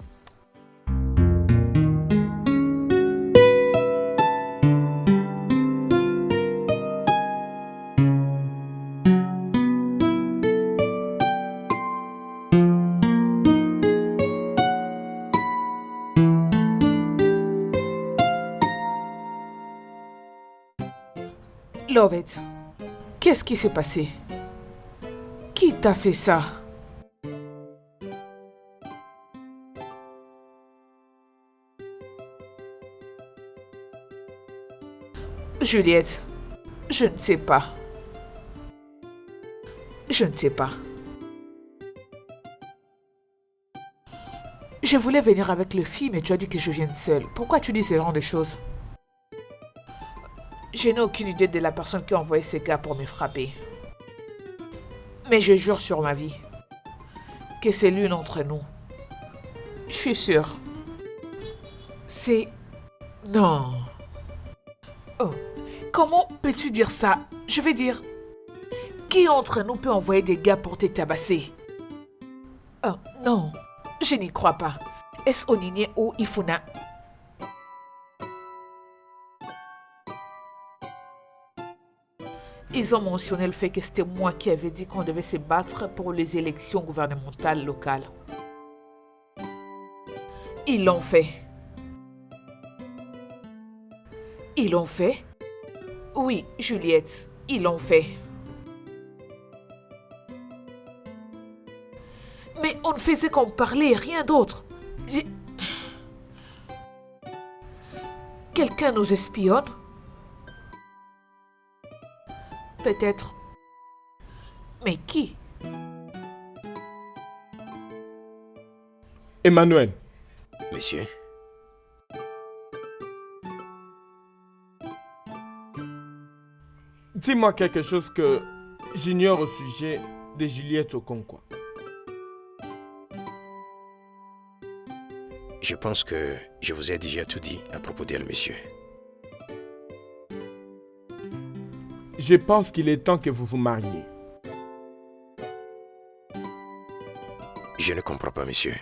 Lovett, qu'est-ce qui s'est passé? Qui t'a fait ça? Juliette, je ne sais pas. Je ne sais pas. Je voulais venir avec le film, mais tu as dit que je vienne seule. Pourquoi tu dis ce genre de choses? Je n'ai aucune idée de la personne qui a envoyé ces gars pour me frapper. Mais je jure sur ma vie que c'est l'une d'entre nous. Je suis sûre. C'est... Non. Oh, comment peux-tu dire ça? Je veux dire, qui entre nous peut envoyer des gars pour te tabasser? Oh, non, je n'y crois pas. Est-ce Oniné ou Ifuna? Ils ont mentionné le fait que c'était moi qui avais dit qu'on devait se battre pour les élections gouvernementales locales. Ils l'ont fait. Ils l'ont fait? Oui, Juliette, ils l'ont fait. Mais on ne faisait qu'en parler, rien d'autre. Quelqu'un nous espionne? Peut-être. Mais qui? Emmanuel, Monsieur, dis-moi quelque chose que j'ignore au sujet de Juliette Okonkwo. je pense que je vous ai déjà tout dit à propos d'elle, monsieur. Je pense qu'il est temps que vous vous mariez. Je ne comprends pas, monsieur.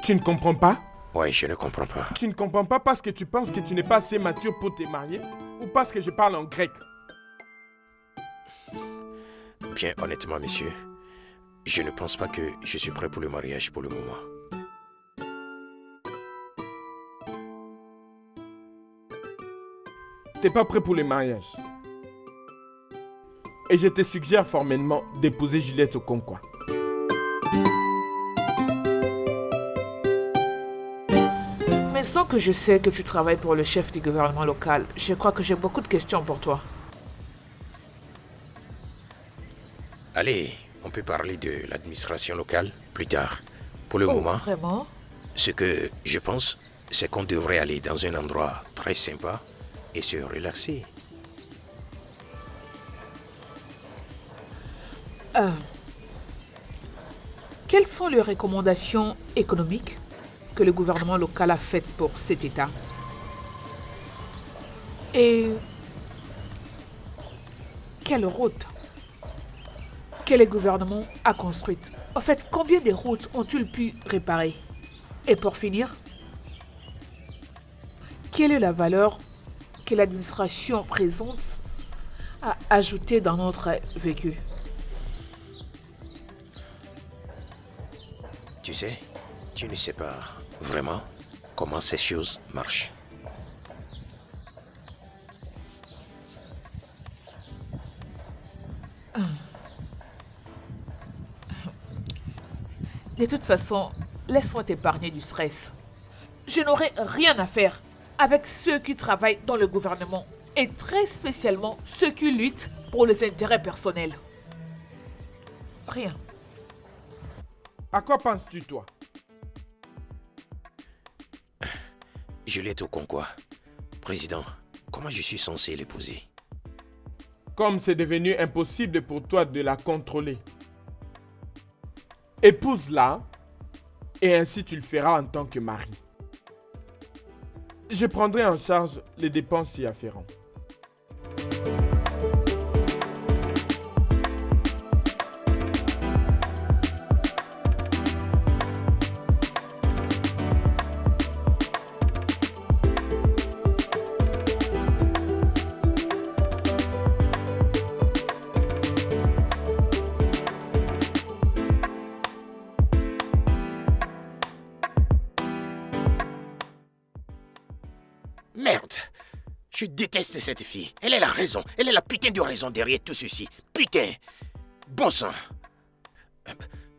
Tu ne comprends pas? Ouais, je ne comprends pas. Tu ne comprends pas parce que tu penses que tu n'es pas assez mature pour te marier? Ou parce que je parle en grec? Bien honnêtement, monsieur, je ne pense pas que je suis prêt pour le mariage pour le moment. T'es pas prêt pour le mariage. Et je te suggère formellement d'épouser Juliette Okonkwo. Maintenant que je sais que tu travailles pour le chef du gouvernement local, je crois que j'ai beaucoup de questions pour toi. Allez, on peut parler de l'administration locale plus tard. Pour le moment, Vraiment? ce que je pense, c'est qu'on devrait aller dans un endroit très sympa et se relaxer. Quelles sont les recommandations économiques que le gouvernement local a faites pour cet État? Et quelle route que le gouvernement a construite? En fait, combien de routes ont-ils pu réparer? Et pour finir, quelle est la valeur que l'administration présente à ajouter dans notre vécu? Tu sais, tu ne sais pas vraiment comment ces choses marchent. De toute façon, laisse-moi t'épargner du stress. Je n'aurai rien à faire avec ceux qui travaillent dans le gouvernement et très spécialement ceux qui luttent pour les intérêts personnels. Rien. À quoi penses-tu, toi? Juliette Okonkwo, président, comment je suis censé l'épouser? Comme c'est devenu impossible pour toi de la contrôler. Épouse-la et ainsi tu le feras en tant que mari. Je prendrai en charge les dépenses y afférentes. Merde! Je déteste cette fille. Elle est la raison. Elle est la putain de raison derrière tout ceci. Putain! Bon sang!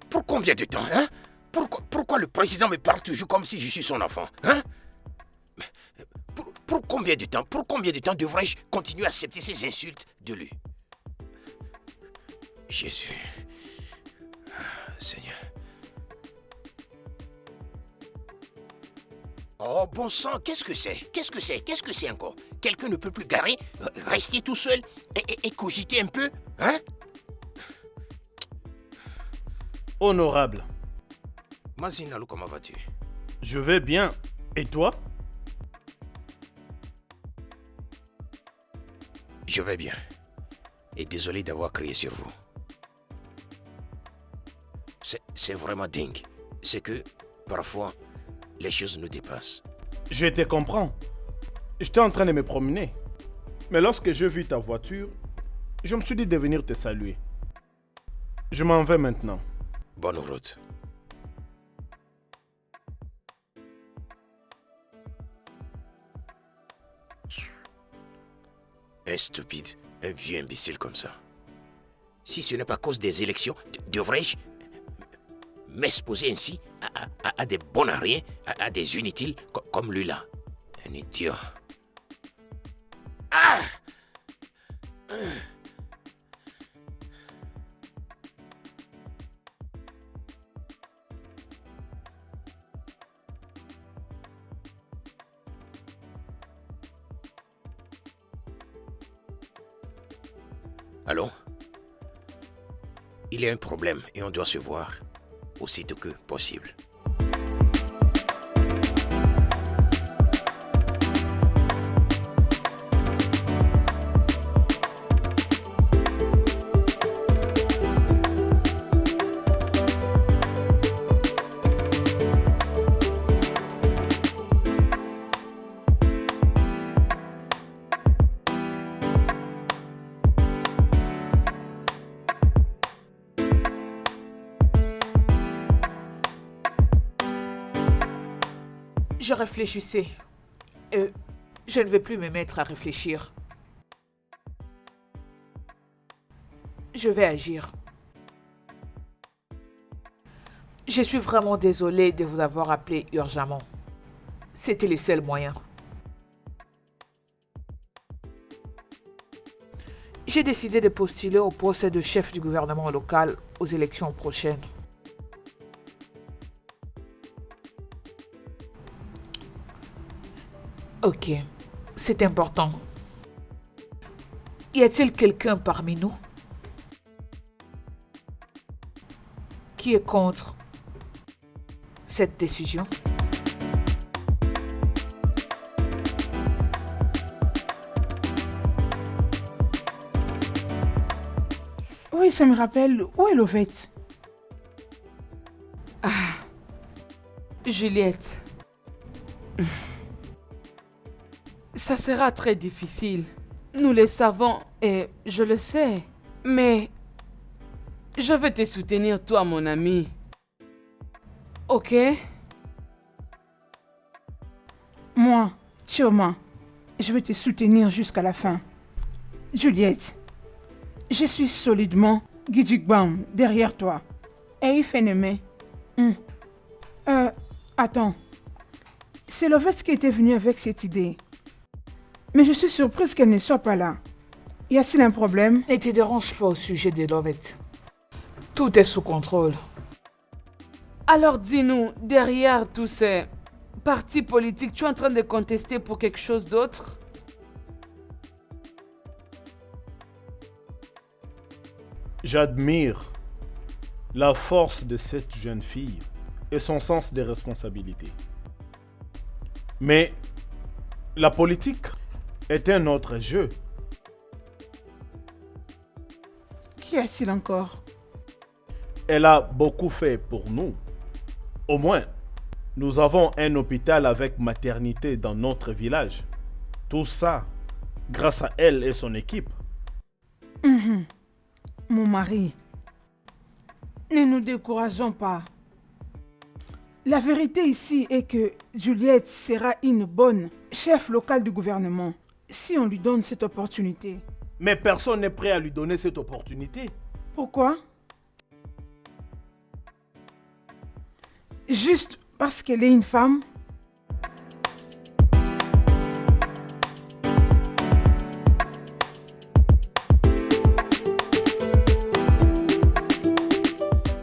Pour combien de temps, hein? Pourquoi le président me parle toujours comme si je suis son enfant, hein? Pour combien de temps? Pour combien de temps devrais-je continuer à accepter ces insultes de lui? Jésus. Seigneur. Oh bon sang, qu'est-ce que c'est? Qu'est-ce que c'est? Qu'est-ce que c'est encore? quelqu'un ne peut plus garer, rester tout seul et cogiter un peu, hein? Honorable, Mazinalo, comment vas-tu? je vais bien. Et toi? Je vais bien. Et désolé d'avoir crié sur vous. C'est vraiment dingue. C'est que, parfois, les choses nous dépassent. Je te comprends. J'étais en train de me promener. Mais lorsque j'ai vu ta voiture, je me suis dit de venir te saluer. Je m'en vais maintenant. Bonne route. Un stupide, un vieux imbécile comme ça. Si ce n'est pas à cause des élections, devrais-je m'exposer ainsi à des bons à rien, à des inutiles comme lui-là? Un idiot. Ah! Allô? Il y a un problème et on doit se voir aussitôt que possible. Je réfléchissais. Je ne vais plus me mettre à réfléchir. Je vais agir. Je suis vraiment désolée de vous avoir appelé urgemment. C'était le seul moyen. J'ai décidé de postuler au poste de chef du gouvernement local aux élections prochaines. Ok, c'est important. Y a-t-il quelqu'un parmi nous qui est contre cette décision? Oui, ça me rappelle. Où est Lovette? Juliette. Ça sera très difficile. Nous le savons et je le sais. Mais je vais te soutenir, toi, mon ami. Ok? Moi, Chioma, je vais te soutenir jusqu'à la fin. Juliette, je suis solidement Gidjigbam derrière toi. Et Ifeneme. Attends. C'est Lovette qui était venue avec cette idée. Mais je suis surprise qu'elle ne soit pas là. Y a-t-il un problème? Ne te dérange pas au sujet de Lovette. Tout est sous contrôle. Alors dis-nous, derrière tous ces partis politiques, tu es en train de contester pour quelque chose d'autre? J'admire la force de cette jeune fille et son sens des responsabilités. Mais la politique est un autre jeu. Qu'y a-t-il encore? Elle a beaucoup fait pour nous. Au moins, nous avons un hôpital avec maternité dans notre village. Tout ça, grâce à elle et son équipe. Mon mari, ne nous décourageons pas. La vérité ici est que Juliette sera une bonne chef locale du gouvernement si on lui donne cette opportunité. Mais personne n'est prêt à lui donner cette opportunité. Pourquoi? Juste parce qu'elle est une femme?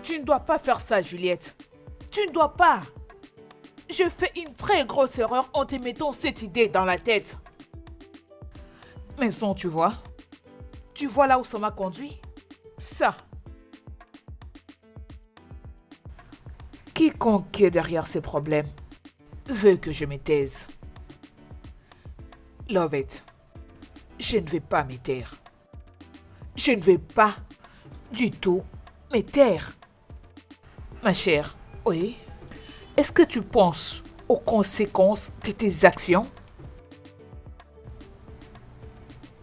Tu ne dois pas faire ça, Juliette. Tu ne dois pas. Je fais une très grosse erreur en te mettant cette idée dans la tête. Maintenant, tu vois. Tu vois là où ça m'a conduit? Ça. Quiconque est derrière ces problèmes veut que je me taise. Love it. Je ne vais pas me taire. Je ne vais pas du tout me taire. Ma chère, oui. Est-ce que tu penses aux conséquences de tes actions?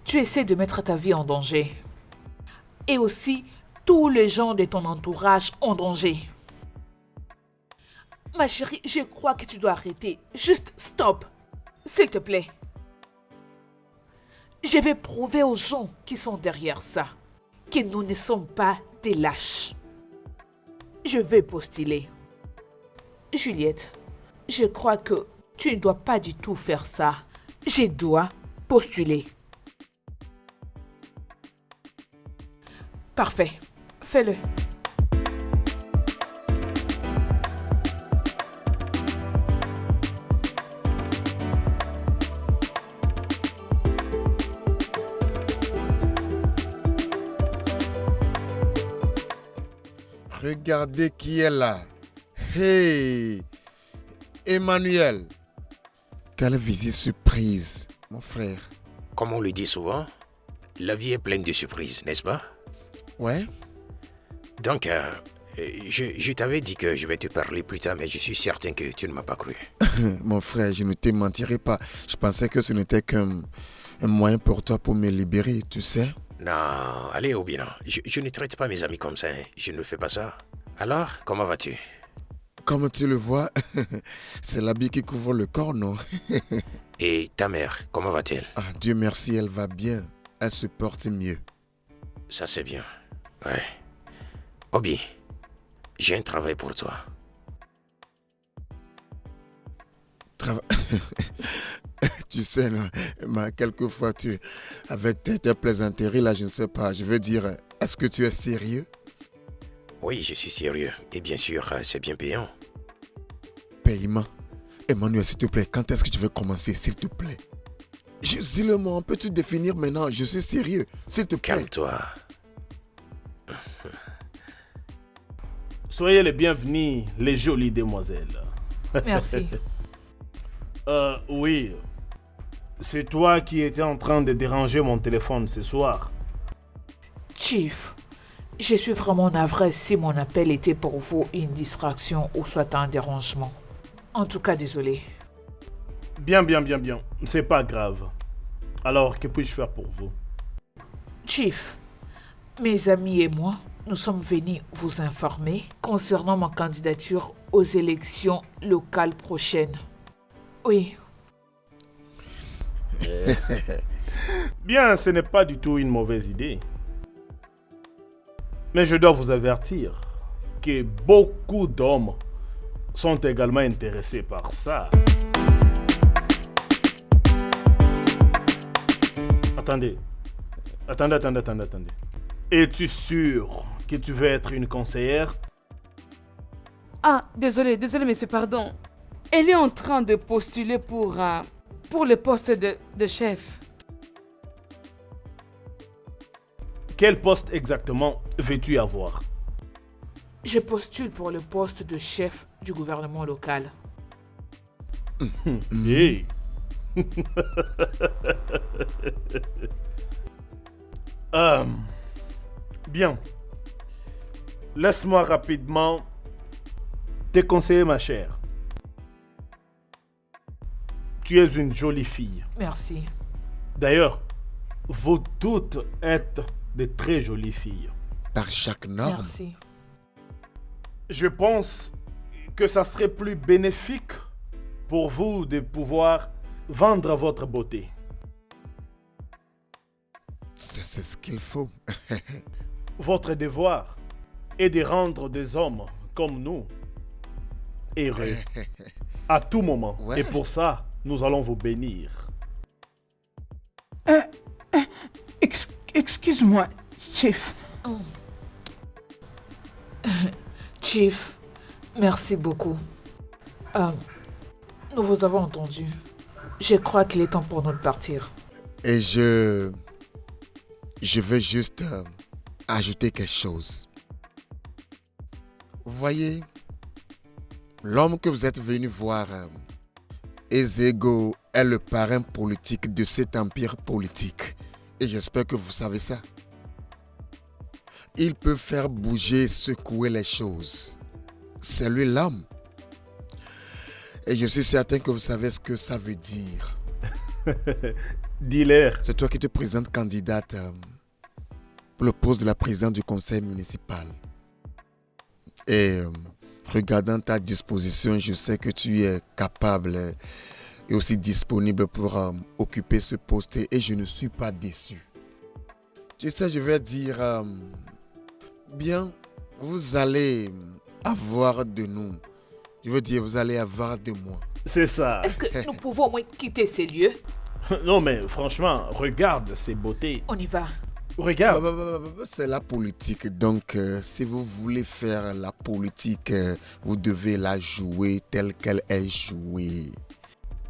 Tu essaies de mettre ta vie en danger. Et aussi tous les gens de ton entourage en danger. Ma chérie, je crois que tu dois arrêter. Juste stop. S'il te plaît. Je vais prouver aux gens qui sont derrière ça que nous ne sommes pas des lâches. Je vais postuler. Juliette, je crois que tu ne dois pas du tout faire ça. Je dois postuler. Parfait. Fais-le. Regardez qui est là. Hey, Emmanuel. Quelle visite surprise, mon frère. Comme on le dit souvent, la vie est pleine de surprises, n'est-ce pas? Ouais. Donc, je t'avais dit que je vais te parler plus tard, mais je suis certain que tu ne m'as pas cru. Mon frère, je ne te mentirai pas. Je pensais que ce n'était qu'un moyen pour toi pour me libérer, tu sais. Non, allez, Obina, je ne traite pas mes amis comme ça, hein. Je ne fais pas ça. Alors, comment vas-tu? Comme tu le vois, c'est l'habit qui couvre le corps, non? Et ta mère, comment va-t-elle? Ah, Dieu merci, elle va bien. Elle se porte mieux. Ça, c'est bien. Ouais. Obi, j'ai un travail pour toi. Tu sais, non, mais quelquefois, avec tes plaisanteries, là, je ne sais pas, je veux dire, est-ce que tu es sérieux? Oui, je suis sérieux. Et bien sûr, c'est bien payant. Paiement. Emmanuel, s'il te plaît, quand est-ce que tu veux commencer, s'il te plaît? Juste dis-le-moi, peux-tu définir maintenant? Je suis sérieux, s'il te plaît. Calme-toi. Soyez les bienvenus, les jolies demoiselles. Merci. Oui. C'est toi qui étais en train de déranger mon téléphone ce soir. Chief, je suis vraiment navrée si mon appel était pour vous une distraction ou soit un dérangement. En tout cas, désolé. Bien. C'est pas grave. Alors, que puis-je faire pour vous? Chief, mes amis et moi, nous sommes venus vous informer concernant ma candidature aux élections locales prochaines. Oui. Bien, ce n'est pas du tout une mauvaise idée. Mais je dois vous avertir que beaucoup d'hommes sont également intéressés par ça. Attendez. Es-tu sûr que tu veux être une conseillère? Ah, désolé, monsieur, pardon. Elle est en train de postuler pour le poste de chef. Quel poste exactement veux-tu avoir? Je postule pour le poste de chef du gouvernement local. Hey. Bien. Laisse-moi rapidement te conseiller, ma chère. Tu es une jolie fille. Merci. D'ailleurs, vous toutes êtes de très jolies filles. Par chaque norme. Merci. Je pense que ça serait plus bénéfique pour vous de pouvoir vendre votre beauté. C'est ce qu'il faut. Votre devoir est de rendre des hommes comme nous heureux à tout moment. Ouais. Et pour ça, nous allons vous bénir. Excuse-moi, chef. Chief, merci beaucoup. Nous vous avons entendu. Je crois qu'il est temps pour nous de partir. Et je veux juste ajouter quelque chose. Vous voyez, l'homme que vous êtes venu voir, Ezego, est le parrain politique de cet empire politique. Et j'espère que vous savez ça. Il peut faire bouger, secouer les choses. C'est lui l'homme. Et je suis certain que vous savez ce que ça veut dire. Dis-leur. C'est toi qui te présentes candidate pour le poste de la présidente du conseil municipal. Et regardant ta disposition, je sais que tu es capable et aussi disponible pour occuper ce poste et je ne suis pas déçu. Tu sais, je vais dire, bien, vous allez avoir de nous. Je veux dire, vous allez avoir de moi. C'est ça. Est-ce que nous pouvons au moins quitter ces lieux? Non mais franchement, regarde ces beautés. On y va. Regarde. C'est la politique, donc si vous voulez faire la politique, vous devez la jouer telle qu'elle est jouée.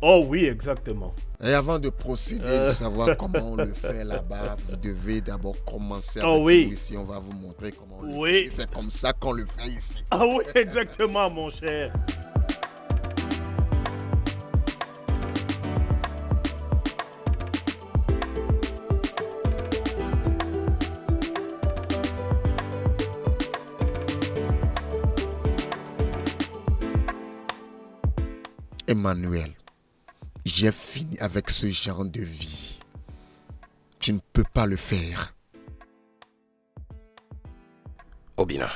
Oh oui, exactement. Et avant de procéder, de savoir comment on le fait là-bas, vous devez d'abord commencer avec oui. nous ici. On va vous montrer comment on le Oui. fait. C'est comme ça qu'on le fait ici. Ah oui, exactement, mon cher. Emmanuel, j'ai fini avec ce genre de vie. Tu ne peux pas le faire. Obina,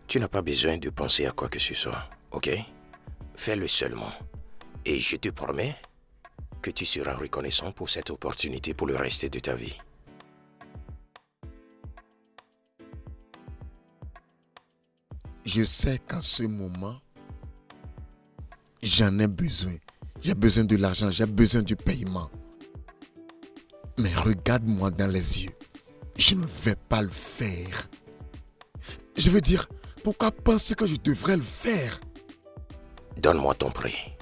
tu n'as pas besoin de penser à quoi que ce soit, ok? Fais-le seulement. Et je te promets que tu seras reconnaissant pour cette opportunité pour le reste de ta vie. Je sais qu'en ce moment, j'en ai besoin. J'ai besoin de l'argent, j'ai besoin du paiement. Mais regarde-moi dans les yeux. Je ne vais pas le faire. Je veux dire, pourquoi penser que je devrais le faire? Donne-moi ton prix.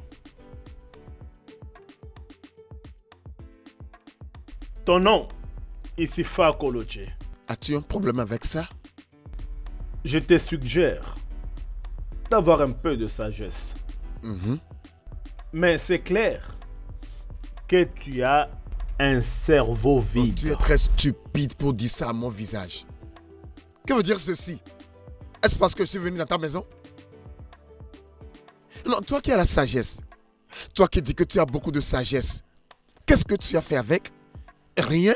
Ton nom, ici Fakoloche. As-tu un problème avec ça? Je te suggère d'avoir un peu de sagesse. Mais c'est clair que tu as un cerveau vide. Oh, tu es très stupide pour dire ça à mon visage. Que veut dire ceci? Est-ce parce que je suis venu dans ta maison? Non, toi qui as la sagesse, toi qui dis que tu as beaucoup de sagesse, qu'est-ce que tu as fait avec? Rien.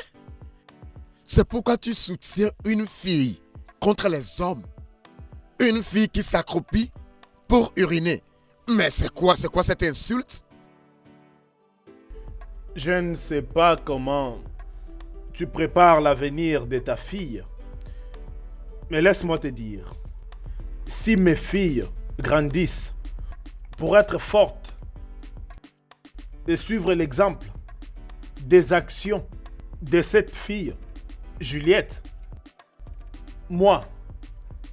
C'est pourquoi tu soutiens une fille contre les hommes. Une fille qui s'accroupit pour uriner. Mais c'est quoi cette insulte? Je ne sais pas comment tu prépares l'avenir de ta fille. Mais laisse-moi te dire, si mes filles grandissent pour être fortes et suivre l'exemple des actions de cette fille, Juliette, moi,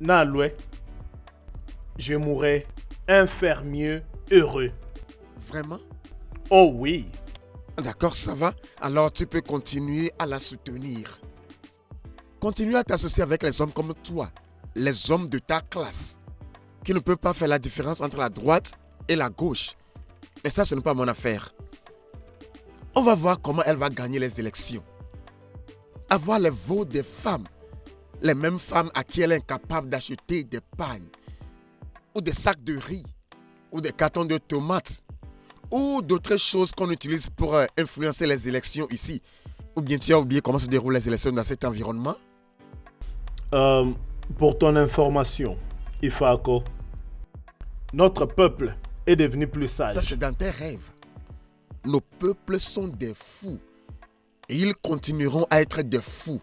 Naloué, je mourrai infirmier heureux. Vraiment? Oh oui. D'accord, ça va. Alors tu peux continuer à la soutenir. Continue à t'associer avec les hommes comme toi, les hommes de ta classe, qui ne peuvent pas faire la différence entre la droite et la gauche. Et ça, ce n'est pas mon affaire. On va voir comment elle va gagner les élections. Avoir les votes des femmes, les mêmes femmes à qui elle est incapable d'acheter des pagnes, ou des sacs de riz, ou des cartons de tomates, ou d'autres choses qu'on utilise pour influencer les élections ici. Ou bien tu as oublié comment se déroulent les élections dans cet environnement? Pour ton information, Ifako, notre peuple est devenu plus sage. Ça, c'est dans tes rêves. Nos peuples sont des fous. Et ils continueront à être des fous.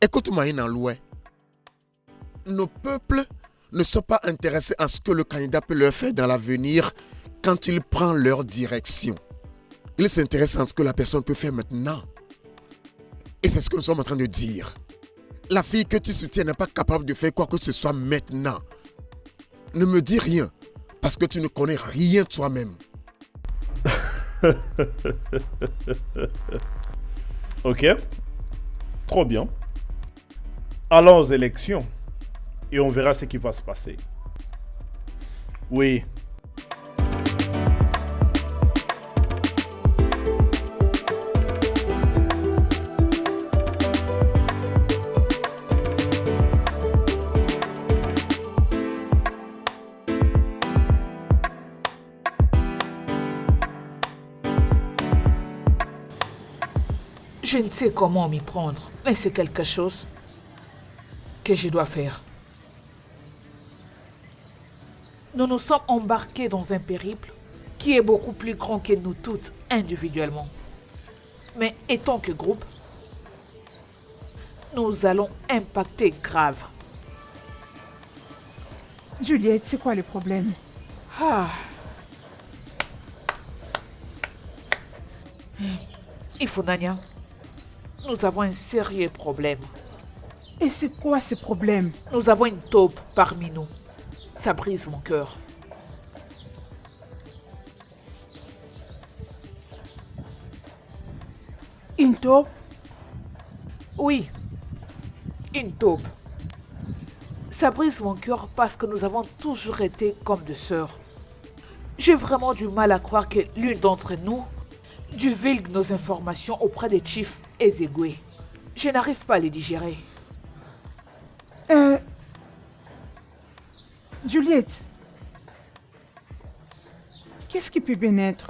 Écoute-moi, Inaloué. Nos peuples ne sont pas intéressés à ce que le candidat peut leur faire dans l'avenir quand il prend leur direction. Ils s'intéressent à ce que la personne peut faire maintenant. Et c'est ce que nous sommes en train de dire. La fille que tu soutiens n'est pas capable de faire quoi que ce soit maintenant. Ne me dis rien, parce que tu ne connais rien toi-même. Ok. Trop bien. Allons aux élections et on verra ce qui va se passer. Oui. Je ne sais comment m'y prendre, mais c'est quelque chose que je dois faire. Nous nous sommes embarqués dans un périple qui est beaucoup plus grand que nous toutes individuellement. Mais étant que groupe, nous allons impacter grave. Juliette, c'est quoi le problème? Ifunanya, nous avons un sérieux problème. Et c'est quoi ce problème? Nous avons une taupe parmi nous. Ça brise mon cœur. Une taupe? Oui, une taupe. Ça brise mon cœur parce que nous avons toujours été comme deux sœurs. J'ai vraiment du mal à croire que l'une d'entre nous divulgue nos informations auprès des chiefs Ezegwe. Je n'arrive pas à les digérer. Juliette, qu'est-ce qui peut bien être?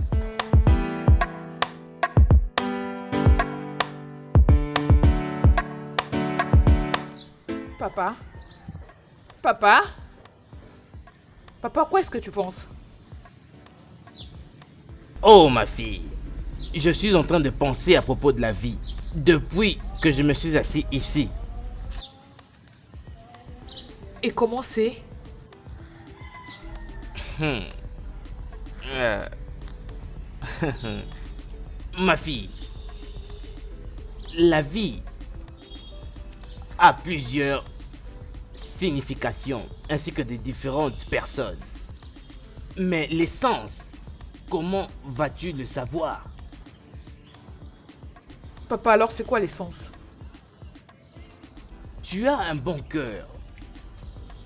Papa? Papa? Papa, quoi est-ce que tu penses? Oh ma fille, je suis en train de penser à propos de la vie depuis que je me suis assis ici. Et comment c'est? Ma fille, la vie a plusieurs significations ainsi que des différentes personnes. Mais l'essence, comment vas-tu le savoir? Papa, alors c'est quoi l'essence? Tu as un bon cœur,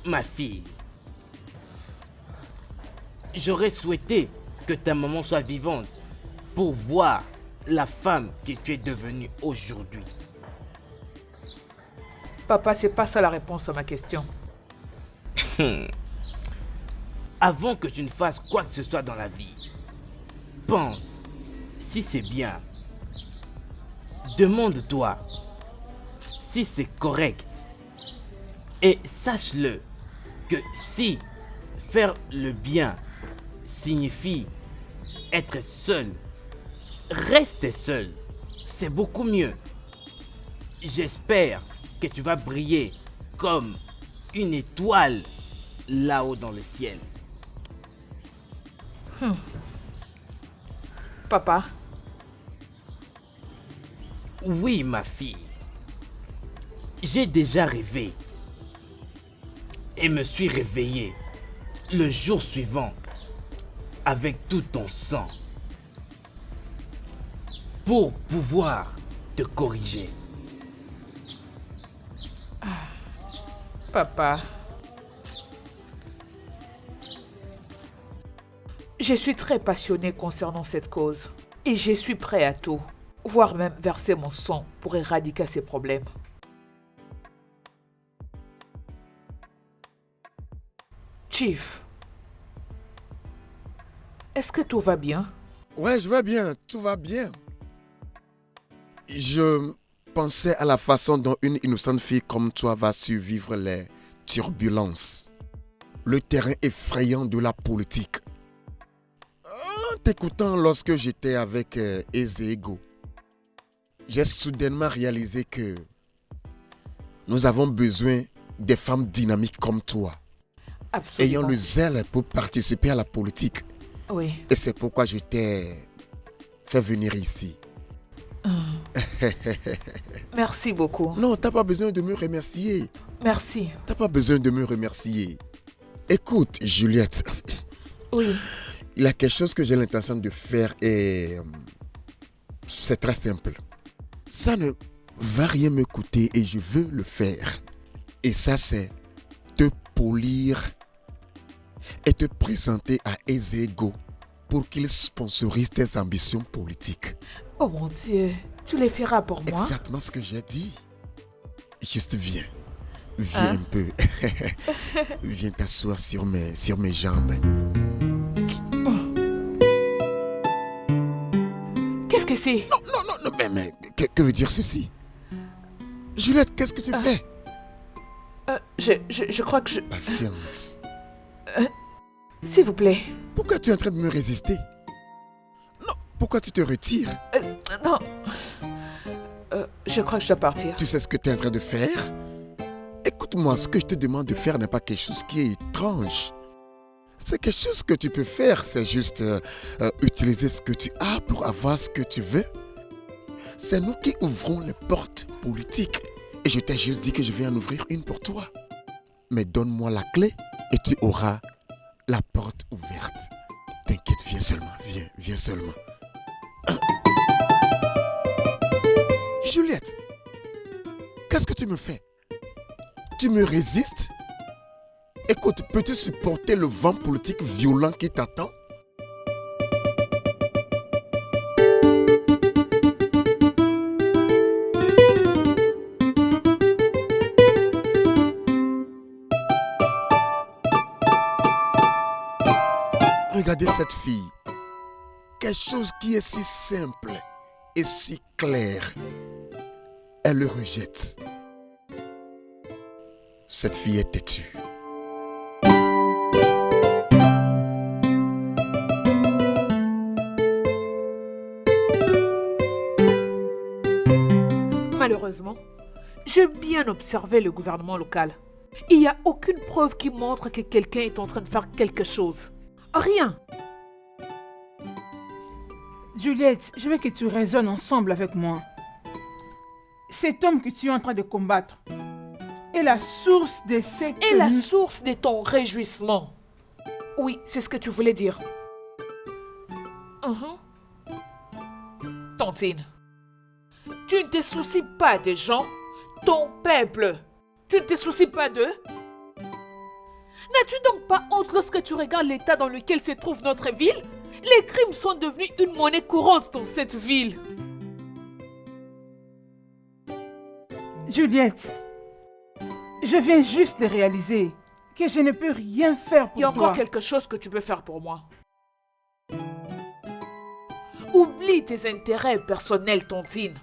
ma fille. J'aurais souhaité que ta maman soit vivante pour voir la femme que tu es devenue aujourd'hui. Papa, c'est pas ça la réponse à ma question. Avant que tu ne fasses quoi que ce soit dans la vie, pense si c'est bien. Demande-toi si c'est correct. Et sache-le que si faire le bien signifie être seul, reste seul. C'est beaucoup mieux. J'espère que tu vas briller comme une étoile là-haut dans le ciel. Papa? Oui, ma fille. J'ai déjà rêvé et me suis réveillé le jour suivant avec tout ton sang pour pouvoir te corriger. Papa. Je suis très passionné concernant cette cause et je suis prêt à tout, voire même verser mon sang pour éradiquer ces problèmes. Chief, est-ce que tout va bien? Ouais, je vais bien, tout va bien. Je pensais à la façon dont une innocente fille comme toi va survivre les turbulences, le terrain effrayant de la politique. En t'écoutant lorsque j'étais avec Ezego, j'ai soudainement réalisé que nous avons besoin des femmes dynamiques comme toi, Absolument. ayant le zèle pour participer à la politique. Oui. Et c'est pourquoi je t'ai fait venir ici. Merci beaucoup. Non, t'as pas besoin de me remercier. Merci. T'as pas besoin de me remercier. Écoute, Juliette, Oui. Il y a quelque chose que j'ai l'intention de faire et c'est très simple. Ça ne va rien me coûter et je veux le faire. Et ça, c'est te polir et te présenter à Ezego pour qu'il sponsorise tes ambitions politiques. Oh mon Dieu, tu les feras pour moi? Exactement ce que j'ai dit. Juste viens. Viens un peu. Viens t'asseoir sur mes jambes. Qu'est-ce que c'est? Non, mais que veut dire ceci? Juliette, qu'est-ce que tu fais? Je crois que je... Patiente. S'il vous plaît. Pourquoi tu es en train de me résister? Non, pourquoi tu te retires? Non. Je crois que je dois partir. Tu sais ce que tu es en train de faire? Écoute-moi, ce que je te demande de faire n'est pas quelque chose qui est étrange. C'est quelque chose que tu peux faire. C'est juste utiliser ce que tu as pour avoir ce que tu veux. C'est nous qui ouvrons les portes politiques. Et je t'ai juste dit que je vais en ouvrir une pour toi. Mais donne-moi la clé et tu auras la porte ouverte. T'inquiète, viens seulement, viens seulement. Juliette, qu'est-ce que tu me fais? Tu me résistes? Écoute, peux-tu supporter le vent politique violent qui t'attend? Regardez cette fille. Quelque chose qui est si simple et si clair. Elle le rejette. Cette fille est têtue. Malheureusement, j'ai bien observé le gouvernement local. Il n'y a aucune preuve qui montre que quelqu'un est en train de faire quelque chose. Rien. Juliette, je veux que tu raisonnes ensemble avec moi. Cet homme que tu es en train de combattre est la source de ce que... Et la source de ton réjouissement. Oui, c'est ce que tu voulais dire. Tantine, tu ne te soucies pas des gens, ton peuple. Tu ne te soucies pas d'eux? N'as-tu donc pas honte lorsque tu regardes l'état dans lequel se trouve notre ville? Les crimes sont devenus une monnaie courante dans cette ville. Juliette, je viens juste de réaliser que je ne peux rien faire pour toi. Il y a encore quelque chose que tu peux faire pour moi. Oublie tes intérêts personnels, Tantine,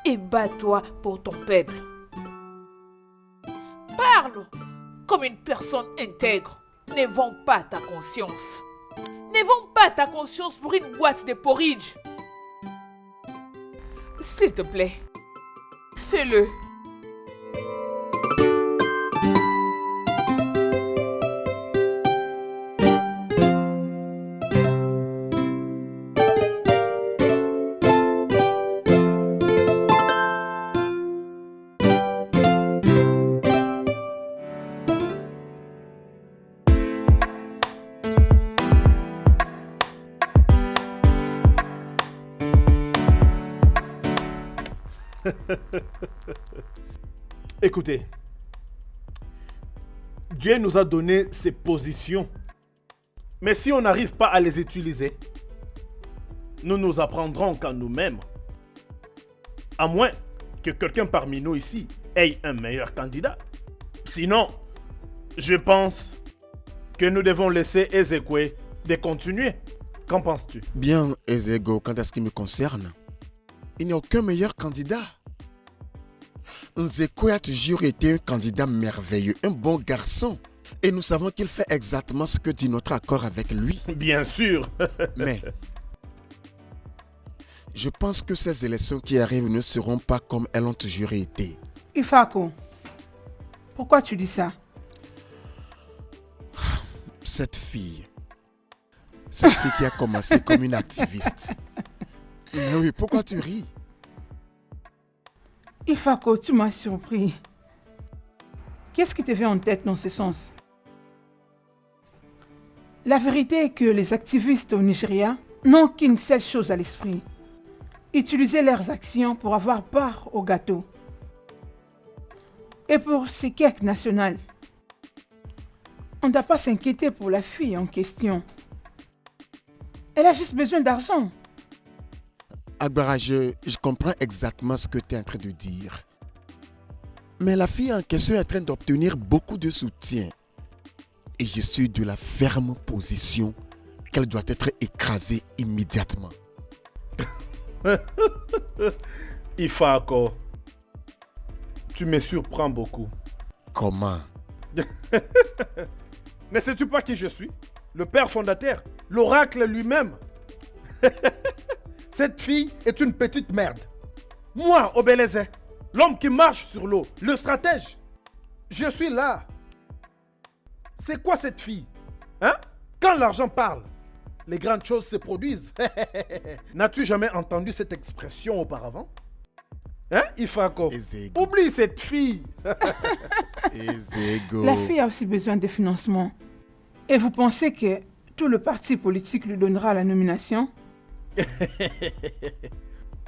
et bats-toi pour ton peuple. Parle comme une personne intègre. Ne vends pas ta conscience. Ne vends pas ta conscience pour une boîte de porridge. S'il te plaît, fais-le. Écoutez, Dieu nous a donné ses positions. Mais si on n'arrive pas à les utiliser, nous nous apprendrons qu'à nous-mêmes. À moins que quelqu'un parmi nous ici ait un meilleur candidat. Sinon, je pense que nous devons laisser Ezekwe de continuer. Qu'en penses-tu? Bien, Ezego, quant à ce qui me concerne, il n'y a aucun meilleur candidat. Nzekwe a toujours été un candidat merveilleux, un bon garçon. Et nous savons qu'il fait exactement ce que dit notre accord avec lui. Bien sûr. Mais je pense que ces élections qui arrivent ne seront pas comme elles ont toujours été. Ifako, pourquoi tu dis ça? Cette fille qui a commencé comme une activiste. Mais oui, pourquoi tu ris? Ifako, tu m'as surpris. Qu'est-ce qui te vient en tête dans ce sens? La vérité est que les activistes au Nigeria n'ont qu'une seule chose à l'esprit. Utiliser leurs actions pour avoir part au gâteau. Et pour ces quêtes nationales, on ne doit pas s'inquiéter pour la fille en question. Elle a juste besoin d'argent. Agbara, je comprends exactement ce que tu es en train de dire. Mais la fille en question est en train d'obtenir beaucoup de soutien. Et je suis de la ferme position qu'elle doit être écrasée immédiatement. Ifako, tu me surprends beaucoup. Comment? Ne sais-tu pas qui je suis? Le père fondateur, l'oracle lui-même. Cette fille est une petite merde. Moi, Obélezé, l'homme qui marche sur l'eau, le stratège, je suis là. C'est quoi cette fille? Hein? Quand l'argent parle, les grandes choses se produisent. N'as-tu jamais entendu cette expression auparavant? Hein, Ifako? Ezego. Oublie cette fille. Ezego. La fille a aussi besoin de financement. Et vous pensez que tout le parti politique lui donnera la nomination?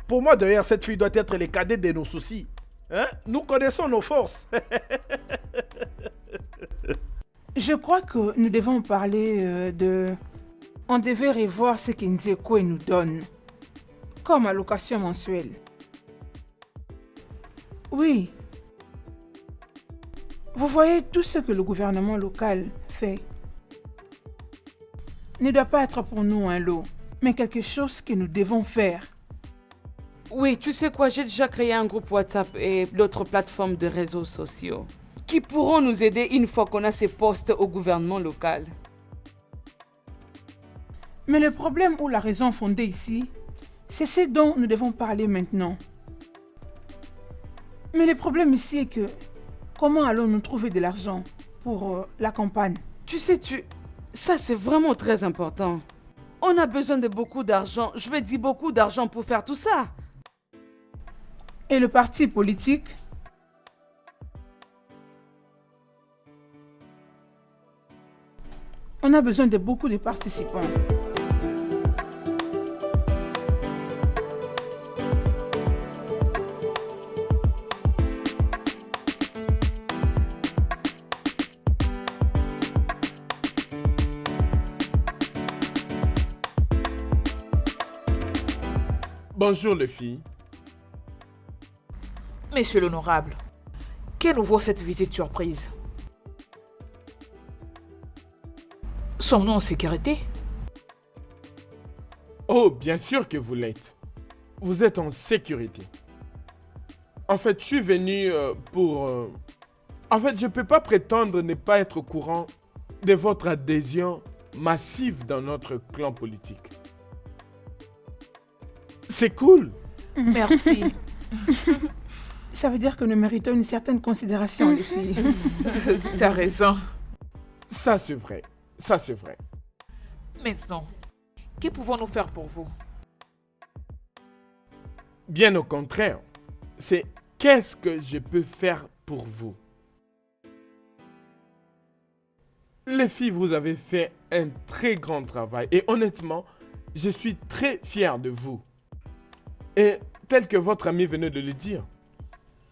Pour moi, d'ailleurs, cette fille doit être les cadets de nos soucis. Hein? Nous connaissons nos forces. Je crois que nous devons parler de... On devait revoir ce que Nzekwe nous donne, comme allocation mensuelle. Oui. Vous voyez, tout ce que le gouvernement local fait ne doit pas être pour nous un lot, mais quelque chose que nous devons faire. Oui, tu sais quoi, j'ai déjà créé un groupe WhatsApp et d'autres plateformes de réseaux sociaux qui pourront nous aider une fois qu'on a ces postes au gouvernement local. Mais le problème ou la raison fondée ici, c'est ce dont nous devons parler maintenant. Mais le problème ici est que comment allons-nous trouver de l'argent pour la campagne? Tu sais, ça c'est vraiment très important. On a besoin de beaucoup d'argent, je veux dire beaucoup d'argent pour faire tout ça. Et le parti politique? On a besoin de beaucoup de participants. Bonjour les filles. Monsieur l'honorable, que nous vaut cette visite surprise? Sommes-nous en sécurité? Oh, bien sûr que vous l'êtes. Vous êtes en sécurité. En fait, je suis venu pour... En fait, je ne peux pas prétendre ne pas être au courant de votre adhésion massive dans notre clan politique. C'est cool. Merci. Ça veut dire que nous méritons une certaine considération, les filles. T'as raison. Ça, c'est vrai. Ça, c'est vrai. Maintenant, que pouvons-nous faire pour vous? Bien au contraire. C'est qu'est-ce que je peux faire pour vous? Les filles, vous avez fait un très grand travail. Et honnêtement, je suis très fier de vous. Et tel que votre ami venait de le dire,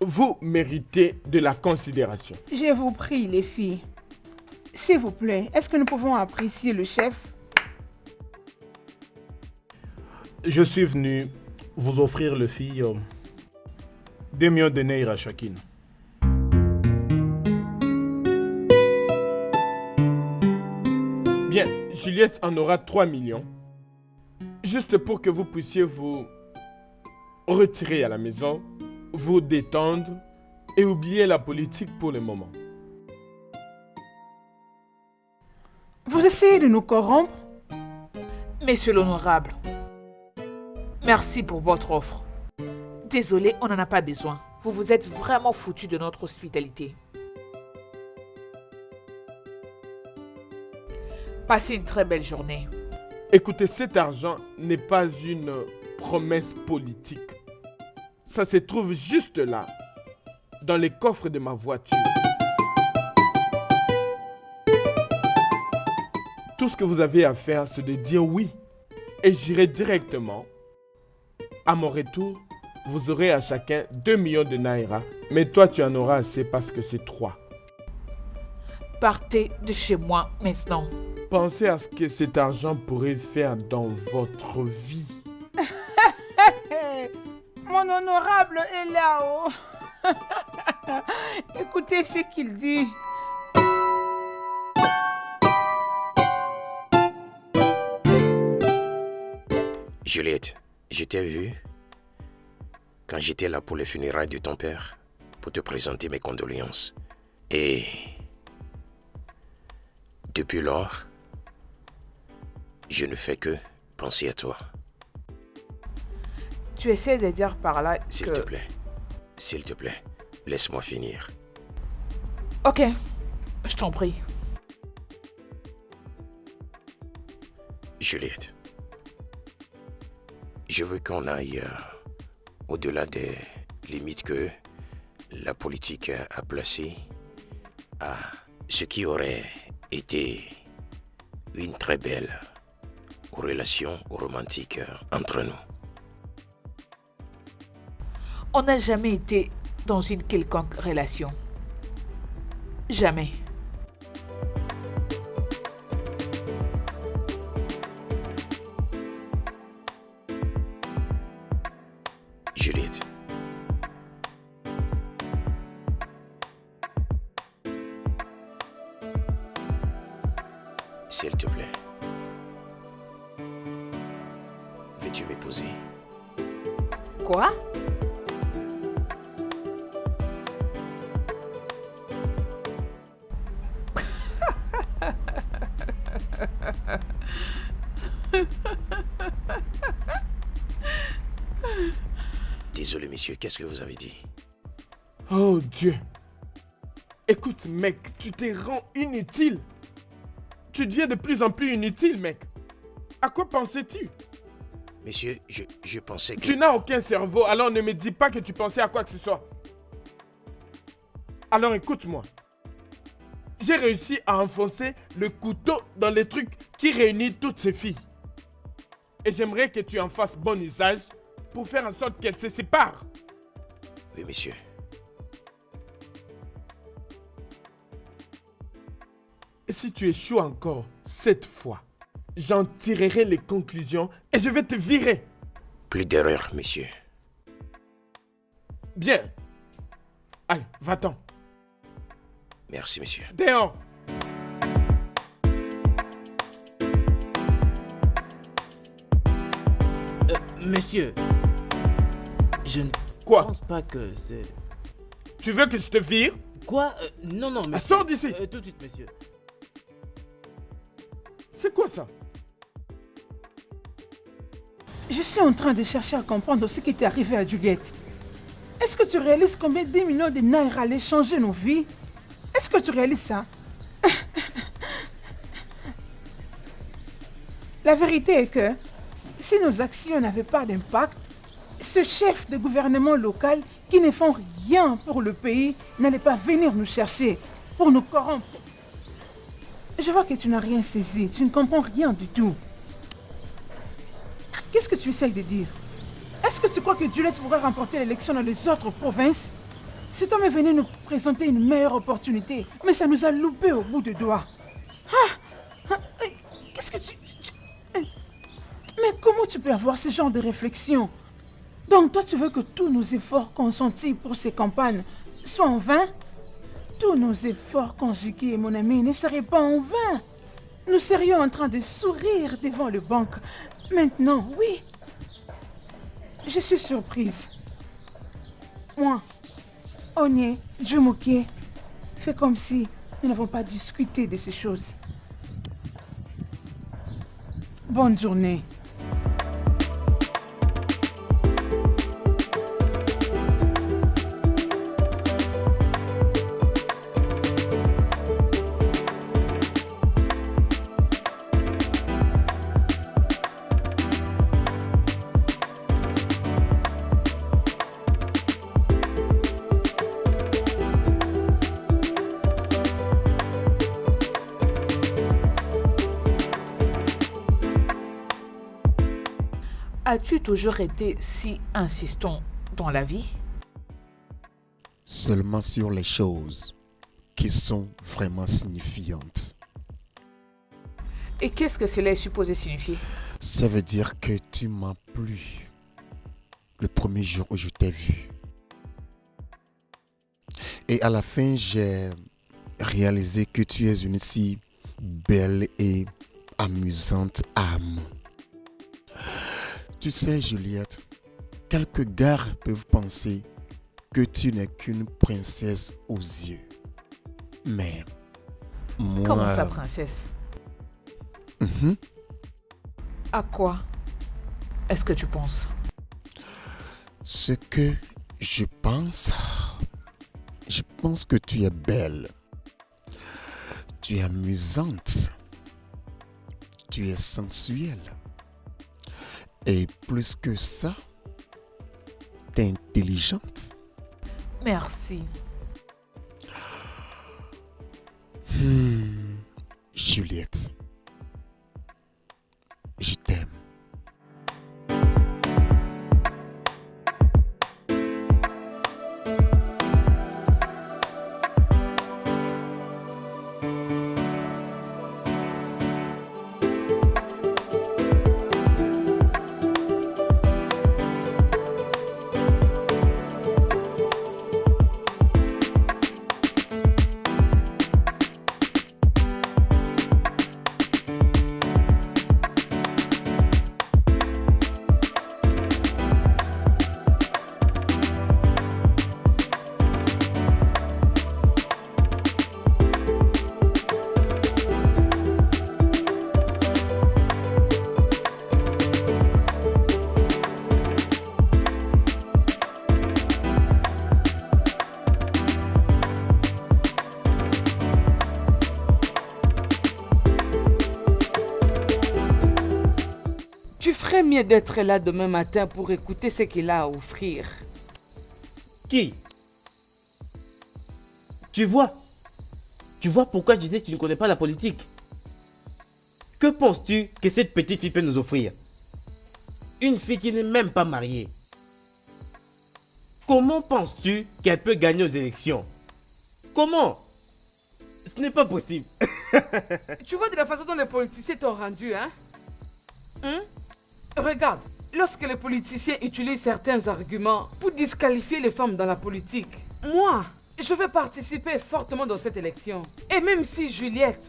vous méritez de la considération. Je vous prie, les filles. S'il vous plaît, est-ce que nous pouvons apprécier le chef? Je suis venu vous offrir, les filles, 2 millions de naira chacune. Bien, Juliette en aura 3 millions. Juste pour que vous puissiez vous retirer à la maison, vous détendre et oublier la politique pour le moment. Vous essayez de nous corrompre? Monsieur l'honorable, merci pour votre offre. Désolé, on n'en a pas besoin. Vous vous êtes vraiment foutu de notre hospitalité. Passez une très belle journée. Écoutez, cet argent n'est pas une promesse politique. Ça se trouve juste là, dans les coffres de ma voiture. Tout ce que vous avez à faire, c'est de dire oui. Et j'irai directement. À mon retour, vous aurez à chacun 2 millions de naira. Mais toi, tu en auras assez parce que c'est 3. Partez de chez moi maintenant. Pensez à ce que cet argent pourrait faire dans votre vie. Mon honorable est là-haut. Écoutez ce qu'il dit. Juliette, je t'ai vu quand j'étais là pour les funérailles de ton père, pour te présenter mes condoléances. Et depuis lors, je ne fais que penser à toi. Tu essaies de dire par là S'il que... te plaît, laisse-moi finir. Ok, je t'en prie. Juliette, je veux qu'on aille au-delà des limites que la politique a placées à ce qui aurait été une très belle relation romantique entre nous. On n'a jamais été dans une quelconque relation. Jamais. Juliette. S'il te plaît. Veux-tu m'épouser? Quoi? Désolé, messieurs, qu'est-ce que vous avez dit? Oh Dieu. Écoute, mec, tu te rends inutile. Tu deviens de plus en plus inutile, mec. À quoi pensais-tu? Messieurs, je pensais que... Tu n'as aucun cerveau, alors ne me dis pas que tu pensais à quoi que ce soit. Alors écoute-moi. J'ai réussi à enfoncer le couteau dans les trucs qui réunissent toutes ces filles. Et j'aimerais que tu en fasses bon usage pour faire en sorte qu'elles se séparent. Oui, monsieur. Et si tu échoues encore cette fois, j'en tirerai les conclusions et je vais te virer. Plus d'erreur, monsieur. Bien. Allez, va-t'en. Merci, monsieur. Dehors. Monsieur, je ne Quoi? pense pas que c'est... Tu veux que je te vire? Quoi? Non, non, monsieur. Sors d'ici. Tout de suite, monsieur. C'est quoi ça? Je suis en train de chercher à comprendre ce qui t'est arrivé à Juliette. Est-ce que tu réalises combien 10 millions de naira allaient changer nos vies? Est-ce que tu réalises ça? La vérité est que si nos actions n'avaient pas d'impact, ce chef de gouvernement local qui ne font rien pour le pays n'allait pas venir nous chercher pour nous corrompre. Je vois que tu n'as rien saisi, tu ne comprends rien du tout. Qu'est-ce que tu essayes de dire? Est-ce que tu crois que Juliette pourrait remporter l'élection dans les autres provinces? Cet homme est venu nous présenter une meilleure opportunité, mais ça nous a loupé au bout des doigts. Qu'est-ce que tu... Mais comment tu peux avoir ce genre de réflexion? Donc toi, tu veux que tous nos efforts consentis pour ces campagnes soient en vain? Tous nos efforts conjugués, mon ami, ne seraient pas en vain. Nous serions en train de sourire devant le banque. Maintenant, oui. Je suis surprise. Moi, Onye, Jumoke, fais comme si nous n'avons pas discuté de ces choses. Bonne journée. As-tu toujours été si insistant dans la vie? Seulement sur les choses qui sont vraiment signifiantes. Et qu'est-ce que cela est supposé signifier? Ça veut dire que tu m'as plu le premier jour où je t'ai vu. Et à la fin, j'ai réalisé que tu es une si belle et amusante âme. Tu sais, Juliette, quelques gars peuvent penser que tu n'es qu'une princesse aux yeux. Mais moi... Comment ça, princesse? À quoi est-ce que tu penses? Ce que je pense que tu es belle. Tu es amusante. Tu es sensuelle. Et plus que ça, tu es intelligente. Merci. Juliette, je t'aime. Tu ferais mieux d'être là demain matin pour écouter ce qu'il a à offrir. Qui? Tu vois pourquoi je disais que tu ne connais pas la politique? Que penses-tu que cette petite fille peut nous offrir? Une fille qui n'est même pas mariée. Comment penses-tu qu'elle peut gagner aux élections? Comment? Ce n'est pas possible. Tu vois de la façon dont les politiciens t'ont rendu, hein? Regarde, lorsque les politiciens utilisent certains arguments pour disqualifier les femmes dans la politique, moi, je vais participer fortement dans cette élection. Et même si Juliette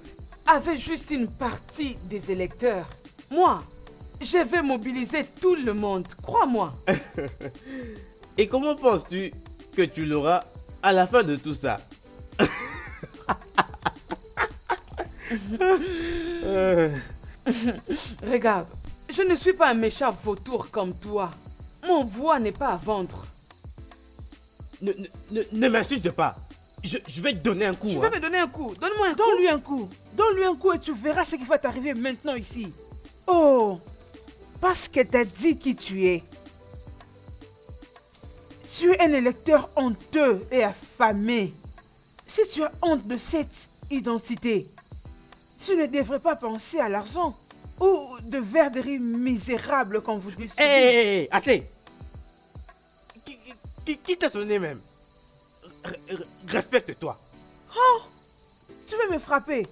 avait juste une partie des électeurs, moi, je vais mobiliser tout le monde, crois-moi. Et comment penses-tu que tu l'auras à la fin de tout ça? Regarde, je ne suis pas un méchant vautour comme toi. Mon voix n'est pas à vendre. Ne m'insulte pas. Je vais te donner un coup. Tu vas me donner un coup. Donne-moi un coup. Donne-lui un coup. Donne-lui un coup et tu verras ce qui va t'arriver maintenant ici. Oh, parce que t'as dit qui tu es. Tu es un électeur honteux et affamé. Si tu as honte de cette identité, tu ne devrais pas penser à l'argent ou de verres de riz misérables comme vous dites. Hé, assez. Qui t'a sonné même? Respecte-toi. Oh, tu veux me frapper?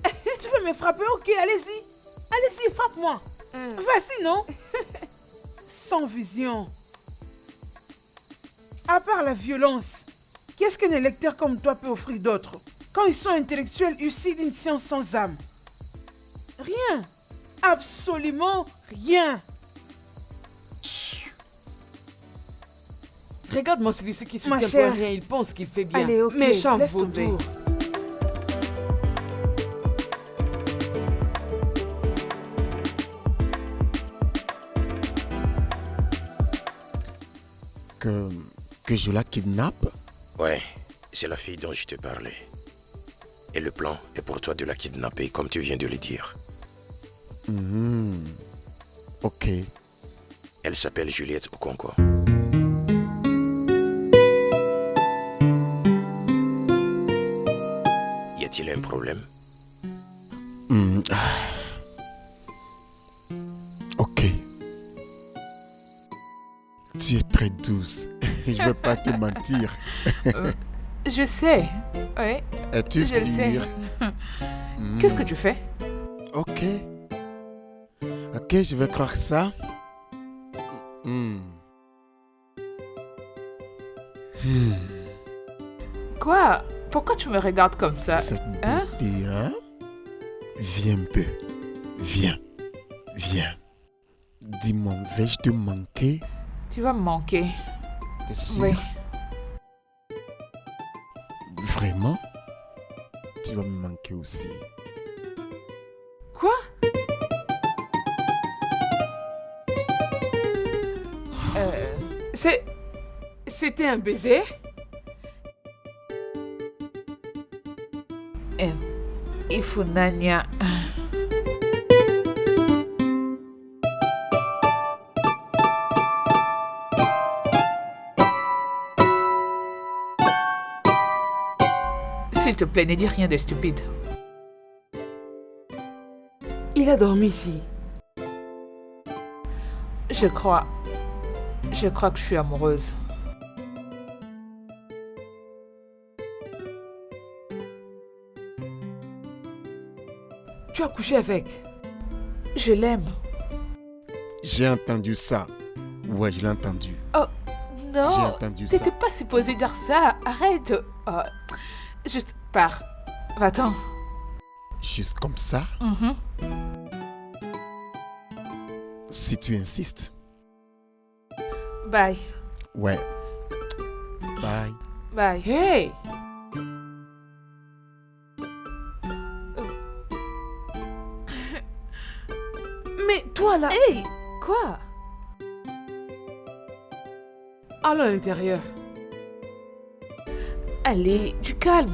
Tu veux me frapper? Ok, allez-y. Allez-y, frappe-moi. Vas-y, non? Sans vision. À part la violence, qu'est-ce qu'un électeur comme toi peut offrir d'autre? Quand ils sont intellectuels issus d'une science sans âme? Rien. Absolument rien. Regarde-moi celui-ci qui Ma soutient chère. pour rien, il pense qu'il fait bien. Allez, ok, Méchant laisse tomber. vautour. Que je la kidnappe? Ouais, c'est la fille dont je te parlais. Et le plan est pour toi de la kidnapper, comme tu viens de le dire. Ok. Elle s'appelle Juliette Okonkwo. Y a-t-il un problème? Ok. Tu es très douce. Je ne veux pas te mentir. Je sais. Oui, Es-tu je le sais. sûre? Qu'est-ce que tu fais? Ok. Ok, je vais croire ça. Quoi? Pourquoi tu me regardes comme ça? Cette Hein? beauté, hein? Viens un peu. Viens. Viens. Dis-moi, vais-je te manquer? Tu vas me manquer. T'es sûre? Oui. Vraiment? Tu vas me manquer aussi. Quoi? C'était un baiser? Ifunanya. S'il te plaît, ne dis rien de stupide. Il a dormi ici. Je crois que je suis amoureuse. Tu as couché avec? Je l'aime. J'ai entendu ça. Ouais, je l'ai entendu. Oh, J'ai non. entendu ça. T'étais pas supposé dire ça. Arrête. Oh, juste pars. Va-t'en. Juste comme ça? Mhm. Si tu insistes. Bye. Ouais. Bye. Bye. Hey! Mais toi là, Hey, quoi? allons à l'intérieur. Allez, du calme.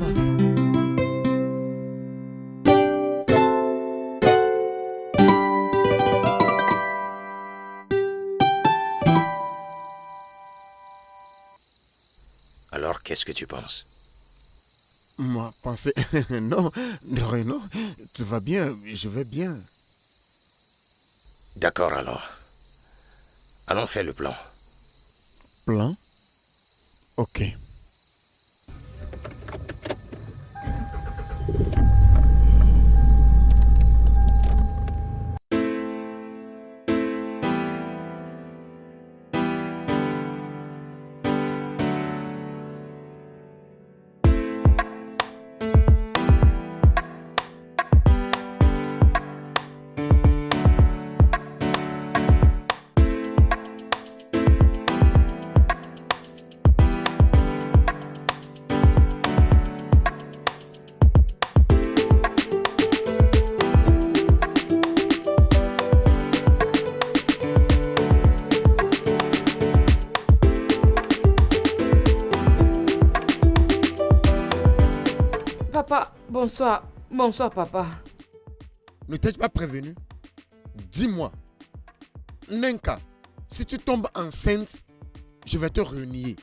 Alors, qu'est-ce que tu penses? Moi, penser... non, non, tu vas bien, je vais bien. D'accord alors. Allons faire le plan. Plan? Ok. Papa, bonsoir. Bonsoir, papa. Ne t'ai-je pas prévenu? Dis-moi. Nenka, si tu tombes enceinte, je vais te renier.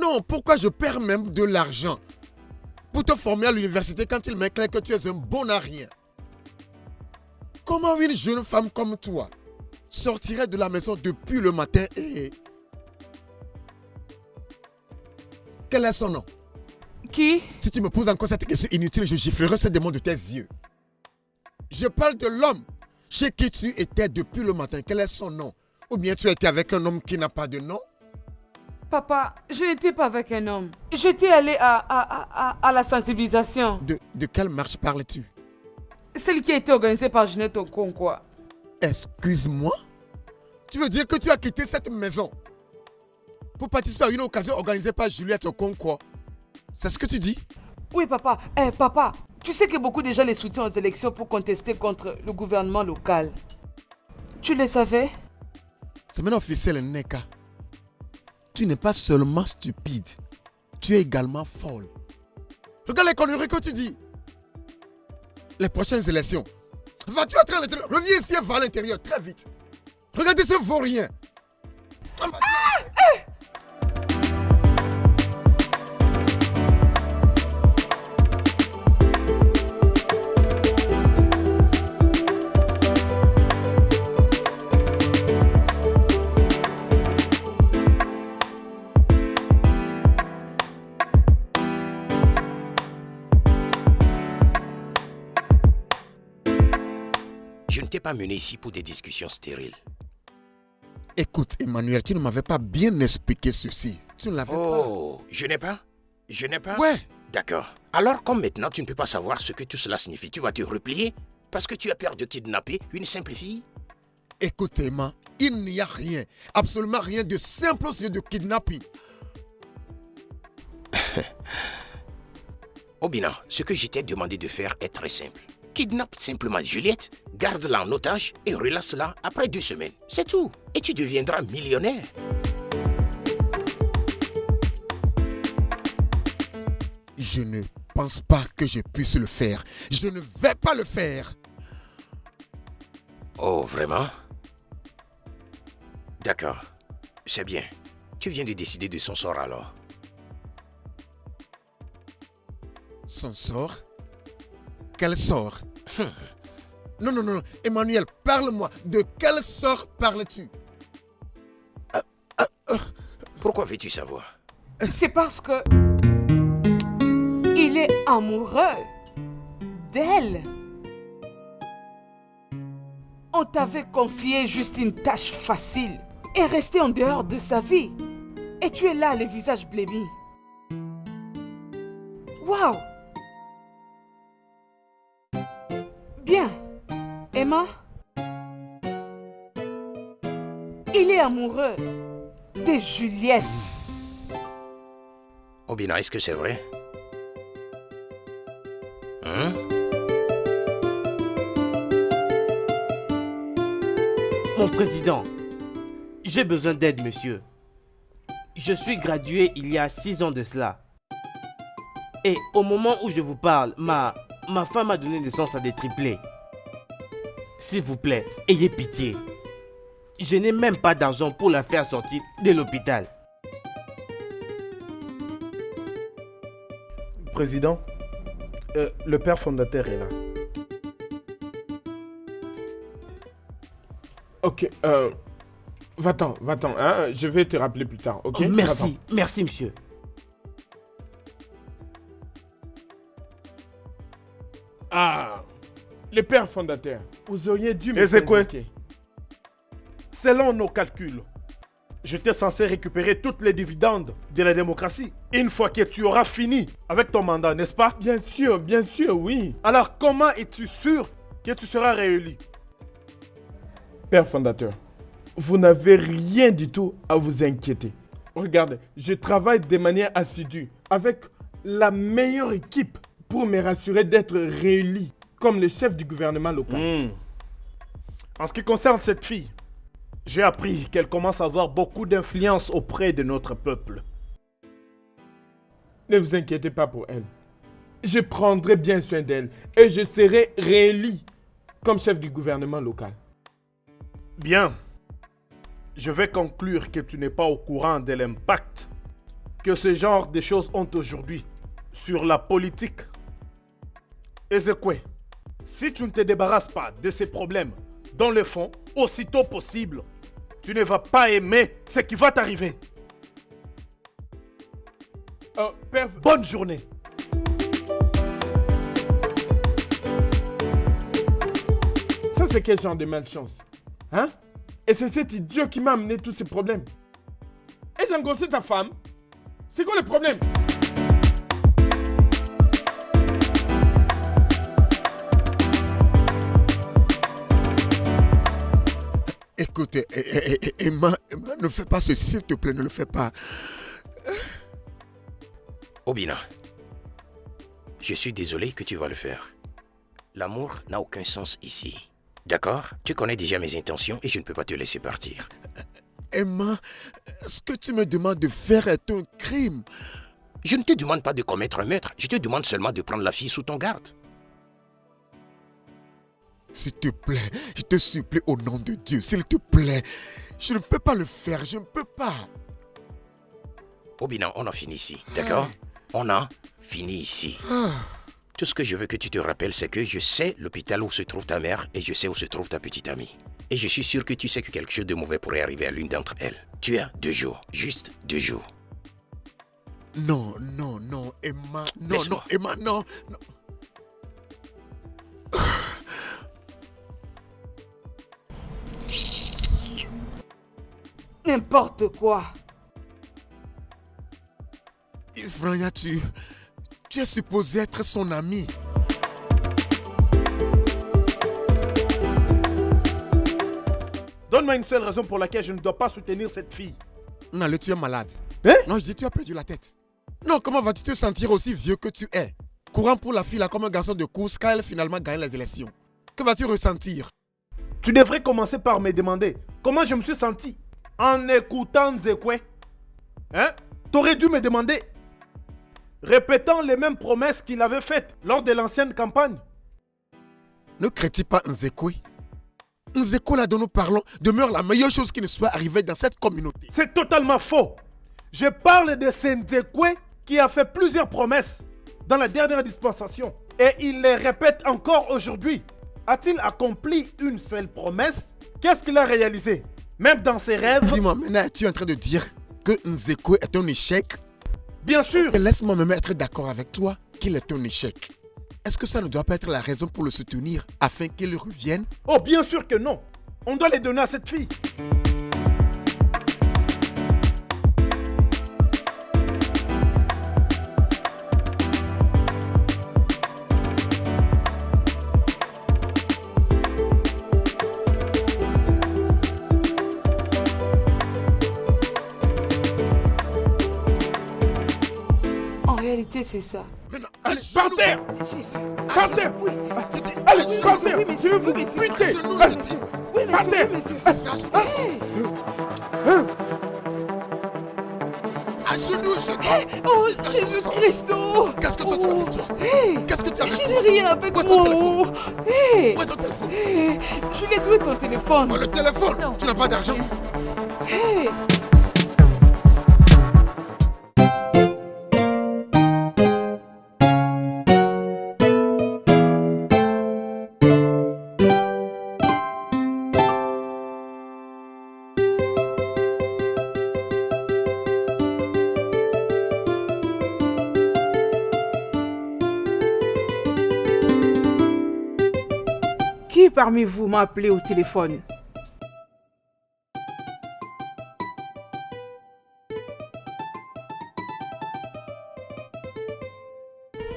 Non, pourquoi je perds même de l'argent pour te former à l'université quand il m'est clair que tu es un bon à rien? Comment une jeune femme comme toi sortirait de la maison depuis le matin et... Quel est son nom? Qui? Si tu me poses encore cette question inutile, je giflerai ce démon de tes yeux. Je parle de l'homme chez qui tu étais depuis le matin. Quel est son nom? Ou bien tu étais avec un homme qui n'a pas de nom? Papa, je n'étais pas avec un homme. J'étais allée à la sensibilisation. De quelle marche parles-tu? Celle qui a été organisée par Ginette Okonkwo. Excuse-moi? Tu veux dire que tu as quitté cette maison pour participer à une occasion organisée par Juliette Okonkwo? C'est ce que tu dis? Oui, papa. Papa, tu sais que beaucoup de gens les soutiennent aux élections pour contester contre le gouvernement local. Tu le savais? C'est maintenant officiel, Neka. Tu n'es pas seulement stupide, tu es également folle. Regarde les conneries que tu dis. Les prochaines élections. Vas-tu entrer à l'intérieur? Reviens ici et va à l'intérieur, très vite. Regardez ce vaurien. Je ne t'ai pas mené ici pour des discussions stériles. Écoute, Emmanuel, tu ne m'avais pas bien expliqué ceci. Tu ne l'avais pas. Oh, je n'ai pas? Ouais. D'accord. Alors, comme maintenant tu ne peux pas savoir ce que tout cela signifie, tu vas te replier parce que tu as peur de kidnapper une simple fille? Écoute, Emma, il n'y a rien, absolument rien de simple aussi de kidnapping. Obina, ce que je t'ai demandé de faire est très simple. Kidnappe simplement Juliette, garde-la en otage et relâche-la après 2 semaines. C'est tout. Et tu deviendras millionnaire. Je ne pense pas que je puisse le faire. Je ne vais pas le faire. Oh, vraiment? D'accord. C'est bien. Tu viens de décider de son sort alors. Son sort? Quel sort? Non, non, non, Emmanuel, parle-moi. De quel sort parles-tu? Pourquoi veux-tu savoir? C'est parce que... il est amoureux d'elle. On t'avait confié juste une tâche facile et resté en dehors de sa vie. Et tu es là, le visage blêmi. Waouh! Bien. Emma? Il est amoureux de Juliette. Obina, est-ce que c'est vrai? Hein? Mon président, j'ai besoin d'aide, monsieur. Je suis gradué il y a 6 ans de cela. Et au moment où je vous parle, ma femme a donné naissance à des triplés. S'il vous plaît, ayez pitié. Je n'ai même pas d'argent pour la faire sortir de l'hôpital. Président, le père fondateur est là. Ok, va-t'en, hein, je vais te rappeler plus tard, ok? Oh, merci, Va-t'en. merci monsieur. Ah, le père fondateur, vous auriez dû me Ezekwe. convoquer. Selon nos calculs, j'étais censé récupérer toutes les dividendes de la démocratie une fois que tu auras fini avec ton mandat, n'est-ce pas? Bien sûr, oui. Alors comment es-tu sûr que tu seras réélu? Père fondateur, vous n'avez rien du tout à vous inquiéter. Regardez, je travaille de manière assidue avec la meilleure équipe pour me rassurer d'être réélu comme le chef du gouvernement local. En ce qui concerne cette fille, j'ai appris qu'elle commence à avoir beaucoup d'influence auprès de notre peuple. Ne vous inquiétez pas pour elle. Je prendrai bien soin d'elle et je serai réélu comme chef du gouvernement local. Bien. Je vais conclure que tu n'es pas au courant de l'impact que ce genre de choses ont aujourd'hui sur la politique. Ezekwe, si tu ne te débarrasses pas de ces problèmes dans le fond, aussitôt possible, tu ne vas pas aimer ce qui va t'arriver. Père... Bonne journée. Ça, c'est quel genre de malchance? Hein? Et c'est cet idiot qui m'a amené tous ces problèmes. Et j'ai engoncé ta femme. C'est quoi le problème? Écoute, Emma, ne fais pas ceci, s'il te plaît, ne le fais pas. Obina, je suis désolé que tu vas le faire. L'amour n'a aucun sens ici. D'accord? Tu connais déjà mes intentions et je ne peux pas te laisser partir. Emma, ce que tu me demandes de faire est un crime. Je ne te demande pas de commettre un meurtre, je te demande seulement de prendre la fille sous ton garde. S'il te plaît, je te supplie au nom de Dieu, s'il te plaît. Je ne peux pas le faire, je ne peux pas. Obina, on a fini ici, d'accord? On a fini ici. Tout ce que je veux que tu te rappelles, c'est que je sais l'hôpital où se trouve ta mère et je sais où se trouve ta petite amie. Et je suis sûr que tu sais que quelque chose de mauvais pourrait arriver à l'une d'entre elles. Tu as 2 jours, juste 2 jours. Non, non, non, Emma, non, Laisse-moi. non, Emma, non, non. n'importe quoi. Frania, tu es supposé être son ami. Donne-moi une seule raison pour laquelle je ne dois pas soutenir cette fille. Non, tu es malade. Hein? Non, je dis tu as perdu la tête. Non, comment vas-tu te sentir aussi vieux que tu es? Courant pour la fille là comme un garçon de course quand elle finalement gagne les élections. Que vas-tu ressentir? Tu devrais commencer par me demander comment je me suis senti en écoutant Nzekwe. Hein? T'aurais dû me demander, répétant les mêmes promesses qu'il avait faites lors de l'ancienne campagne. Ne critique pas Nzekwe. Nzekwe là dont nous parlons demeure la meilleure chose qui nous soit arrivée dans cette communauté. C'est totalement faux. Je parle de ce Nzekwe qui a fait plusieurs promesses dans la dernière dispensation. Et il les répète encore aujourd'hui. A-t-il accompli une seule promesse? Qu'est-ce qu'il a réalisé? Même dans ses rêves? Dis-moi, maintenant, tu es en train de dire que Nzekwe est un échec? Bien sûr. Et laisse-moi me mettre d'accord avec toi qu'il est un échec. Est-ce que ça ne doit pas être la raison pour le soutenir afin qu'il revienne? Oh, bien sûr que non. On doit les donner à cette fille. C'est ça. Maintenant, allez, par terre! Par terre! Oui. Allez, par terre! Oui, monsieur, Je vais vous oui, monsieur. buter! Oui, Par terre! À genoux, je dis. Oh, Jésus-Christ! Qu'est-ce que tu as avec toi? Qu'est-ce que tu as avec Je toi? n'ai rien avec Où est ton moi. téléphone? Hey. Où est ton téléphone? Hey. Juliette, où est ton téléphone? Oh, le téléphone! Non. Tu n'as pas d'argent? Hey. Qui parmi vous m'a appelé au téléphone?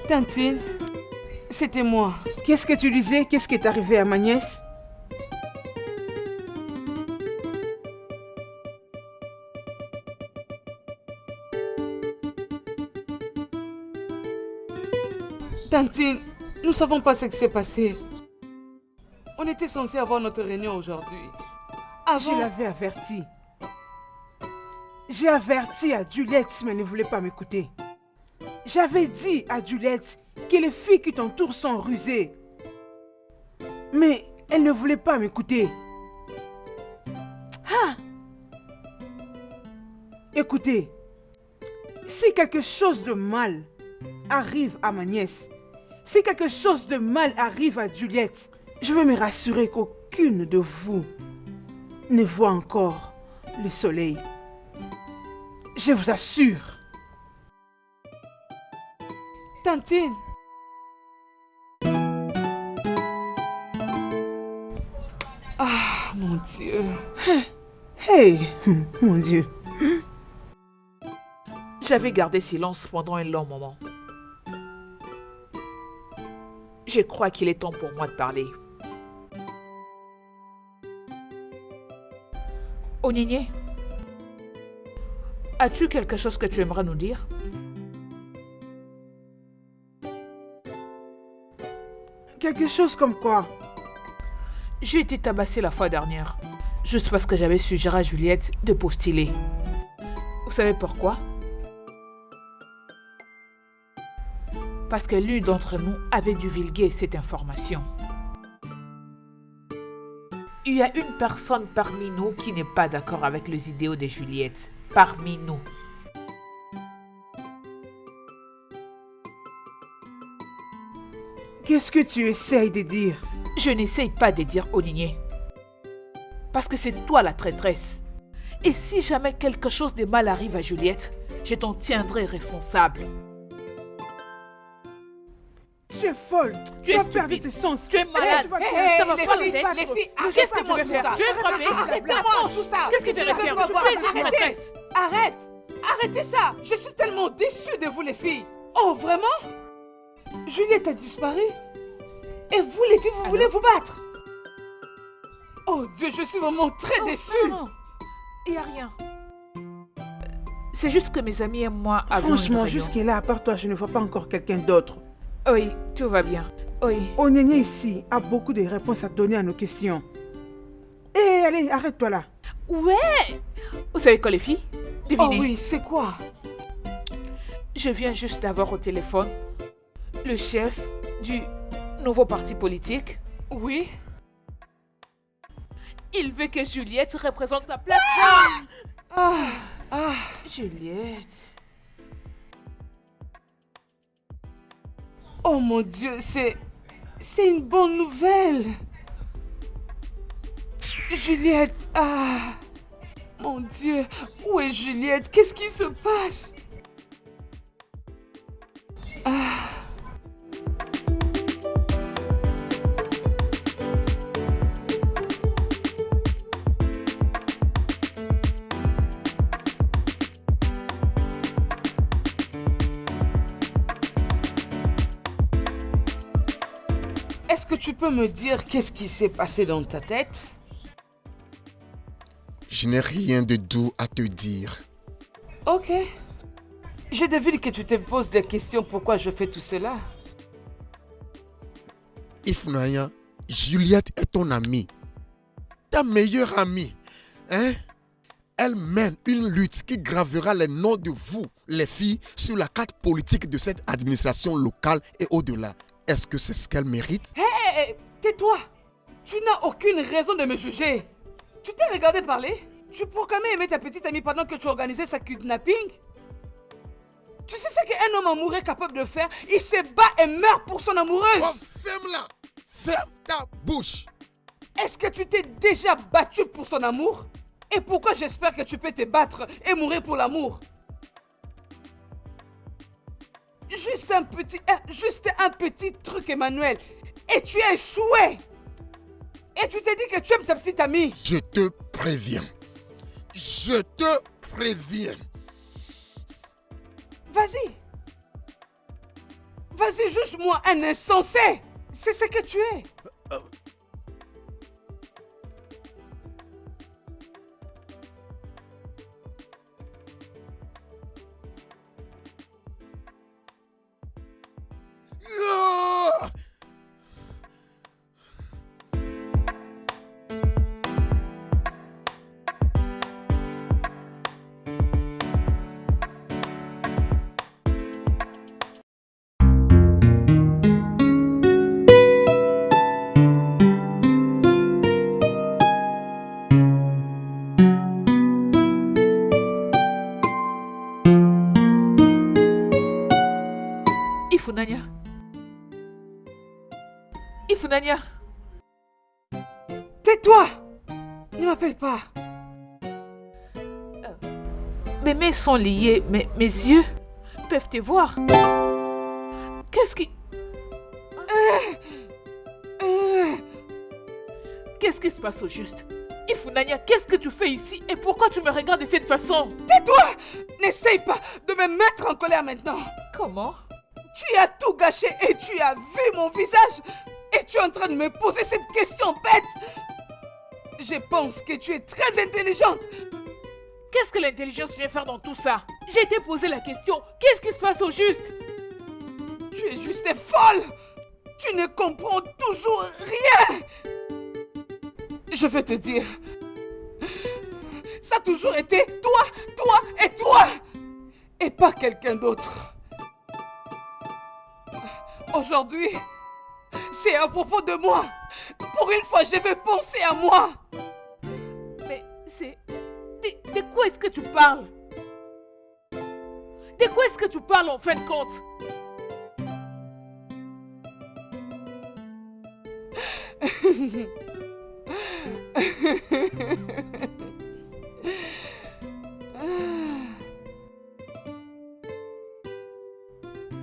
Tantine, c'était moi. Qu'est-ce que tu disais? Qu'est-ce qui est arrivé à ma nièce? Tantine, nous savons pas ce qui s'est passé. On était censé avoir notre réunion aujourd'hui. Je l'avais averti. J'ai averti à Juliette, mais elle ne voulait pas m'écouter. J'avais dit à Juliette que les filles qui t'entourent sont rusées. Mais elle ne voulait pas m'écouter. Ah! Écoutez, si quelque chose de mal arrive à ma nièce, si quelque chose de mal arrive à Juliette, je veux me rassurer qu'aucune de vous ne voit encore le soleil. Je vous assure. Tantine. Ah, mon Dieu. Hey, mon Dieu. J'avais gardé silence pendant un long moment. Je crois qu'il est temps pour moi de parler. Onyinye, as-tu quelque chose que tu aimerais nous dire? Quelque chose comme quoi? J'ai été tabassée la fois dernière, juste parce que j'avais suggéré à Juliette de postuler. Vous savez pourquoi? Parce que l'une d'entre nous avait divulgué cette information. Il y a une personne parmi nous qui n'est pas d'accord avec les idéaux de Juliette. Parmi nous. Qu'est-ce que tu essayes de dire? Je n'essaye pas de dire Onyinye. Parce que c'est toi la traîtresse. Et si jamais quelque chose de mal arrive à Juliette, je t'en tiendrai responsable. Tu es folle. Tu es vas perdre stupide. tes sens. Tu es malade. Tu vas Hé, perdre- ça va les pas filles, le battre. les filles, Mais arrêtez-moi Tu tout veux faire ça. Tu es frappé. Arrêtez-moi tout ça. Qu'est-ce qui te Je veux retient pas voir Tu es ça. ici une Arrêtez. maîtresse. Arrêtez ça. Je suis tellement déçue de vous les filles. Oh, vraiment? Juliette a disparu. Et vous les filles, vous voulez vous battre? Oh Dieu, je suis vraiment très déçue. Non, il n'y a rien. C'est juste que mes amis et moi avons Franchement, une réunion. jusqu'à là, à part toi, je ne vois pas encore quelqu'un d'autre. Oui, tout va bien. Oui. Onyenye ici a beaucoup de réponses à donner à nos questions. Eh, allez, arrête-toi là. Ouais. Vous savez quoi les filles? Oh Devinez. oui, c'est quoi? Je viens juste d'avoir au téléphone le chef du nouveau parti politique. Oui. Il veut que Juliette représente sa plateforme. Ah, Juliette. oh mon Dieu, c'est une bonne nouvelle. Juliette, mon Dieu, où est Juliette? Qu'est-ce qui se passe? Est-ce que tu peux me dire qu'est-ce qui s'est passé dans ta tête? Je n'ai rien de doux à te dire. Ok. Je devine que tu te poses des questions pourquoi je fais tout cela. Ifunanya, Juliette est ton amie. Ta meilleure amie. Hein? Elle mène une lutte qui gravera les noms de vous, les filles, sur la carte politique de cette administration locale et au-delà. Est-ce que c'est ce qu'elle mérite? Hé, tais-toi. Tu n'as aucune raison de me juger. Tu t'es regardé parler? Tu pourrais quand même aimer ta petite amie pendant que tu organisais sa kidnapping? Tu sais ce qu'un homme amoureux est capable de faire? Il se bat et meurt pour son amoureuse. Oh, ferme-la! Ferme ta bouche! Est-ce que tu t'es déjà battu pour son amour? Et pourquoi j'espère que tu peux te battre et mourir pour l'amour? Juste un petit truc, Emmanuel. Et tu as échoué. Et tu t'es dit que tu aimes ta petite amie. Je te préviens. Je te préviens. Vas-y. Vas-y, juge-moi un insensé. C'est ce que tu es. Ah! Ifunanya. Ifunanya. Tais-toi. Ne m'appelle pas. Mes mains sont liées, mais mes yeux peuvent te voir. Qu'est-ce qui... Qu'est-ce qui se passe au juste? Ifunanya, qu'est-ce que tu fais ici et pourquoi tu me regardes de cette façon? Tais-toi. N'essaye pas de me mettre en colère maintenant. Comment? Tu as tout gâché et tu as vu mon visage. Et tu es en train de me poser cette question bête. Je pense que tu es très intelligente. Qu'est-ce que l'intelligence vient faire dans tout ça? J'ai été posé la question. Qu'est-ce qui se passe au juste? Tu es juste folle. Tu ne comprends toujours rien. Je veux te dire, ça a toujours été toi, toi et toi. Et pas quelqu'un d'autre. Aujourd'hui, c'est à propos de moi. Pour une fois, je vais penser à moi. Mais c'est... De quoi est-ce que tu parles? De quoi est-ce que tu parles en fin de compte?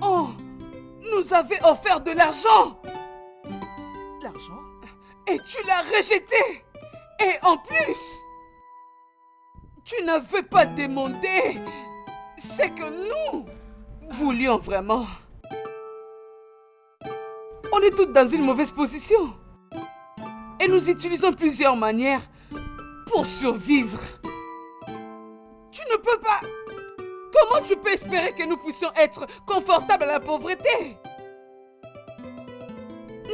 Oh, nous nous avait offert de l'argent. L'argent? Et tu l'as rejeté. Et en plus, tu n'avais pas demandé ce que nous voulions vraiment. On est toutes dans une mauvaise position. Et nous utilisons plusieurs manières pour survivre. Tu ne peux pas... Comment tu peux espérer que nous puissions être confortables à la pauvreté?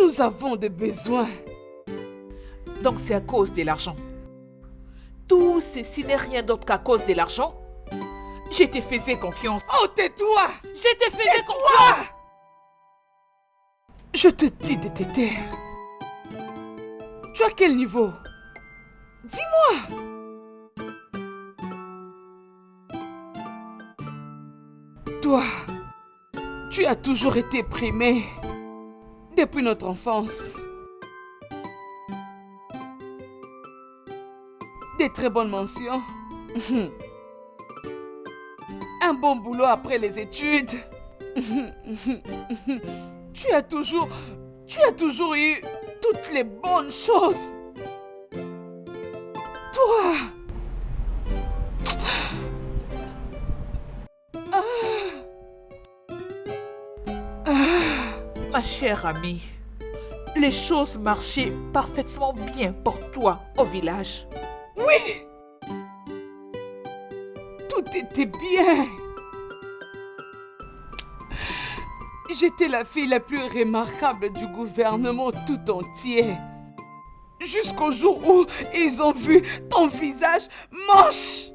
Nous avons des besoins. Donc c'est à cause de l'argent. Tout ceci n'est rien d'autre qu'à cause de l'argent. Je te faisais confiance. Oh, tais-toi! Je te faisais confiance. Je te dis de te taire. Tu as quel niveau? Dis-moi! Toi, tu as toujours été primé depuis notre enfance. Des très bonnes mentions. Un bon boulot après les études. Tu as toujours eu toutes les bonnes choses. Toi. Ma chère amie, les choses marchaient parfaitement bien pour toi au village. Oui. Tout était bien. J'étais la fille la plus remarquable du gouvernement tout entier. Jusqu'au jour où ils ont vu ton visage moche.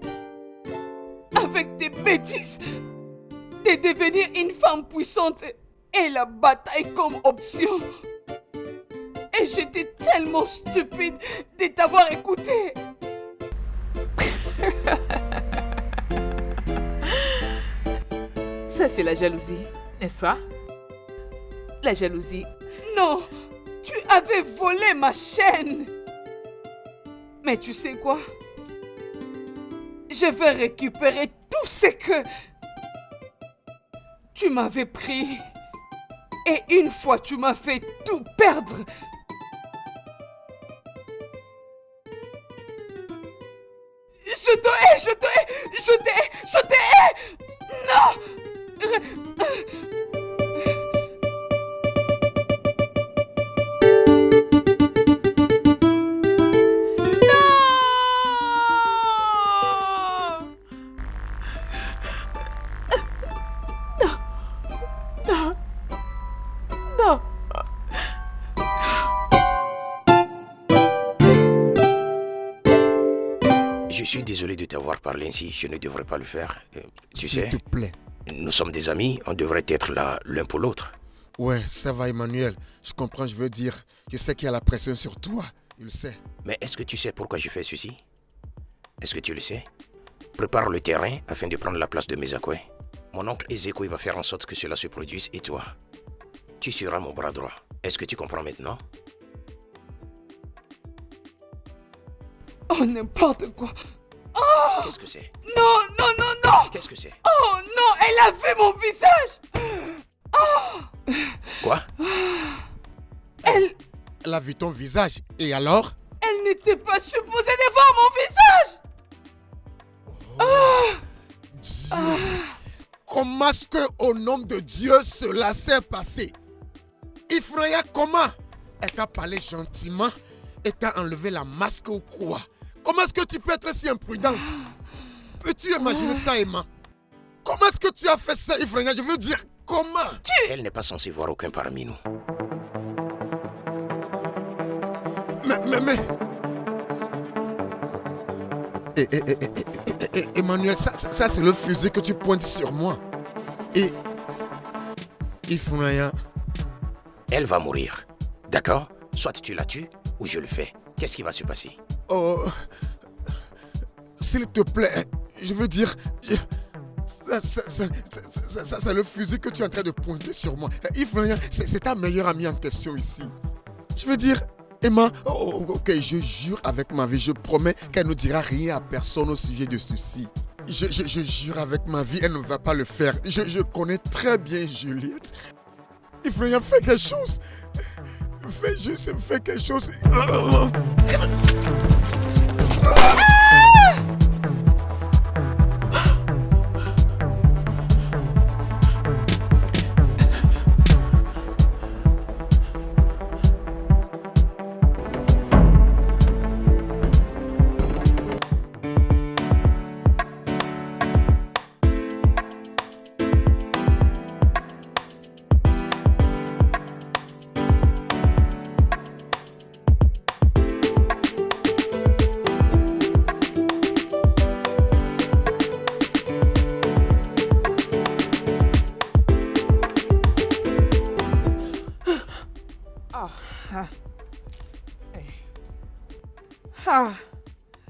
Avec tes bêtises de devenir une femme puissante et la bataille comme option. Et j'étais tellement stupide de t'avoir écouté. Ça, c'est la jalousie, n'est-ce pas? La jalousie. Non, tu avais volé ma chaîne. Mais tu sais quoi? Je vais récupérer tout ce que tu m'avais pris. Et une fois tu m'as fait tout perdre. Je te hais, je te hais, je te hais, je te hais. Non. Je suis désolé de t'avoir parlé ainsi, je ne devrais pas le faire. Tu sais, S'il te plaît. nous sommes des amis, on devrait être là l'un pour l'autre. Ouais, ça va Emmanuel. Je comprends, je veux dire. Je sais qu'il y a la pression sur toi. Je le sais. Mais est-ce que tu sais pourquoi je fais ceci? Est-ce que tu le sais? Prépare le terrain afin de prendre la place de Mezakwe. Mon oncle Ezekwe va faire en sorte que cela se produise et toi, tu seras mon bras droit. Est-ce que tu comprends maintenant? Oh, n'importe quoi. Oh! Qu'est-ce que c'est? Non, non, non, non! Qu'est-ce que c'est? Oh non, elle a vu mon visage! Oh! Quoi? Elle a vu ton visage. Et alors? Elle n'était pas supposée de voir mon visage! Dieu. Comment est-ce que, au nom de Dieu, cela s'est passé? Ifraya, comment? Elle t'a parlé gentiment et t'a enlevé la masque ou quoi? Comment est-ce que tu peux être si imprudente? Peux-tu imaginer ça, Emma? Comment est-ce que tu as fait ça, Ifraya? Je veux dire, comment? Elle n'est pas censée voir aucun parmi nous. Mais... Emmanuel, ça c'est le fusil que tu pointes sur moi. Et... Ifraya... Elle va mourir. D'accord? Soit tu la tues ou je le fais. Qu'est-ce qui va se passer? Oh... S'il te plaît, je veux dire... Ça, c'est le fusil que tu es en train de pointer sur moi. Ifraya, c'est ta meilleure amie en question ici. Je veux dire... Emma, ok, je jure avec ma vie, je promets qu'elle ne dira rien à personne au sujet de ceci. Je jure avec ma vie, elle ne va pas le faire. Je connais très bien Juliette. Ifraya, fais quelque chose. Fais quelque chose.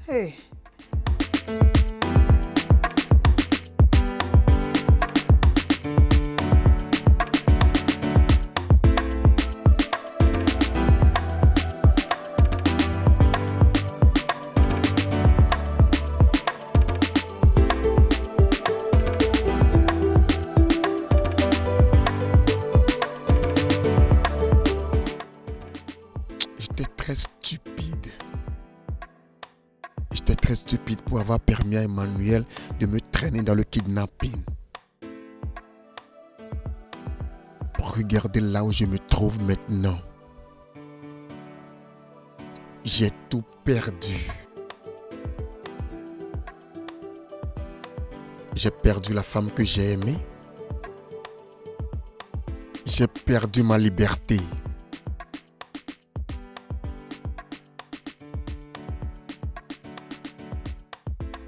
Hey. J'étais très stupide pour avoir permis à Emmanuel de me traîner dans le kidnapping. Regardez là où je me trouve maintenant. J'ai tout perdu. J'ai perdu la femme que j'ai aimée. J'ai perdu ma liberté.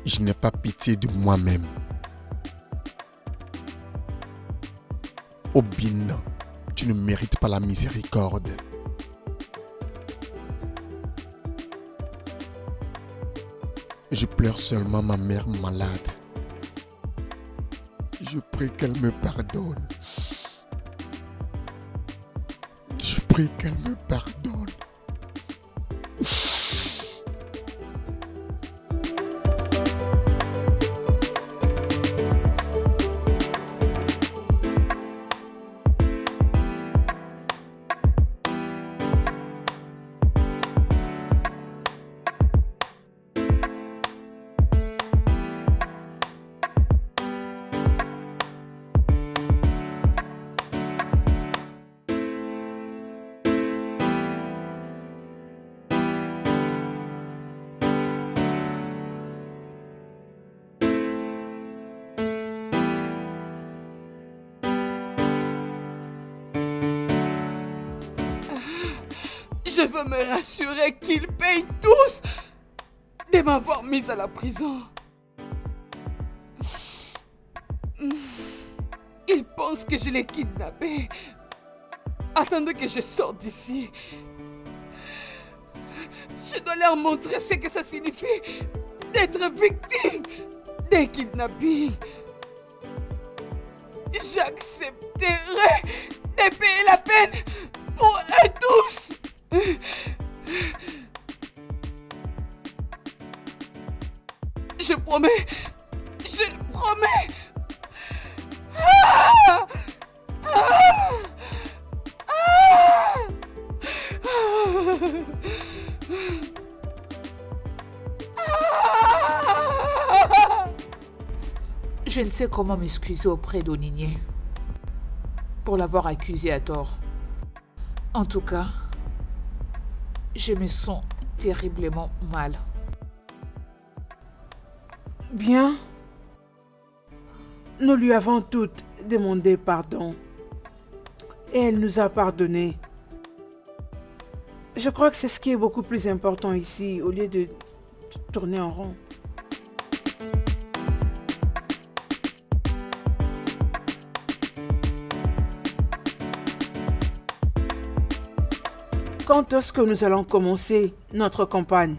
Je n'ai pas pitié de moi-même. Obin, tu ne mérites pas la miséricorde. Je pleure seulement ma mère malade. Je prie qu'elle me pardonne. Je prie qu'elle me pardonne. Je veux me rassurer qu'ils payent tous de m'avoir mise à la prison. Ils pensent que je l'ai kidnappé. Attendez que je sorte d'ici. Je dois leur montrer ce que ça signifie d'être victime d'un kidnapping. J'accepterai de payer la peine pour eux tous. Je promets. Je promets. Ah! Ah! Ah! Je ne sais comment m'excuser auprès d'Onigné pour l'avoir accusé à tort. En tout cas, je me sens terriblement mal. Bien. Nous lui avons toutes demandé pardon. Et elle nous a pardonné. Je crois que c'est ce qui est beaucoup plus important ici, au lieu de tourner en rond. Quand est-ce que nous allons commencer notre campagne?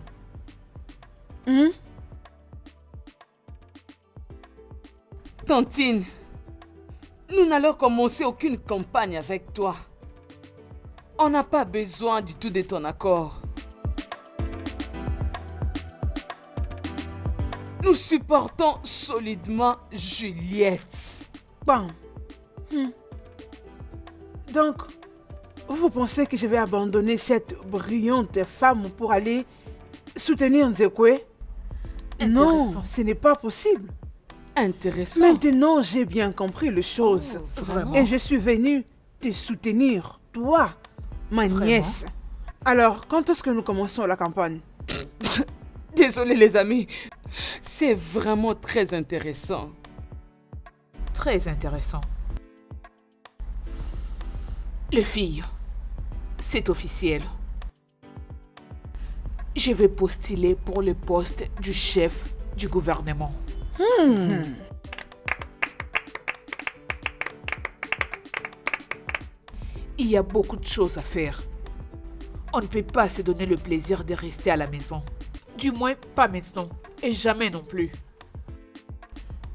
Tantine, nous n'allons commencer aucune campagne avec toi. On n'a pas besoin du tout de ton accord. Nous supportons solidement Juliette. Bon. Donc, vous pensez que je vais abandonner cette brillante femme pour aller soutenir Nzekwe? Non, Intéressant. ce n'est pas possible. Intéressant. Maintenant, j'ai bien compris les choses. Vraiment? Et je suis venue te soutenir, toi, ma nièce. Alors, quand est-ce que nous commençons la campagne? Désolé les amis. C'est vraiment très intéressant. Très intéressant. Les filles, c'est officiel. Je vais postuler pour le poste du chef du gouvernement. Il y a beaucoup de choses à faire. On ne peut pas se donner le plaisir de rester à la maison. Du moins, pas maintenant. Et jamais non plus.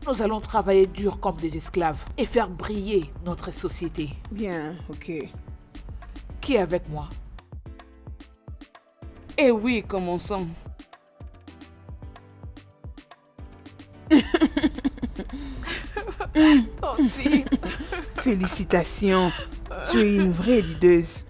Nous allons travailler dur comme des esclaves et faire briller notre société. Bien, ok. Qui est avec moi? Eh oui, commençons. Tantine. Félicitations. Tu es une vraie leaduse.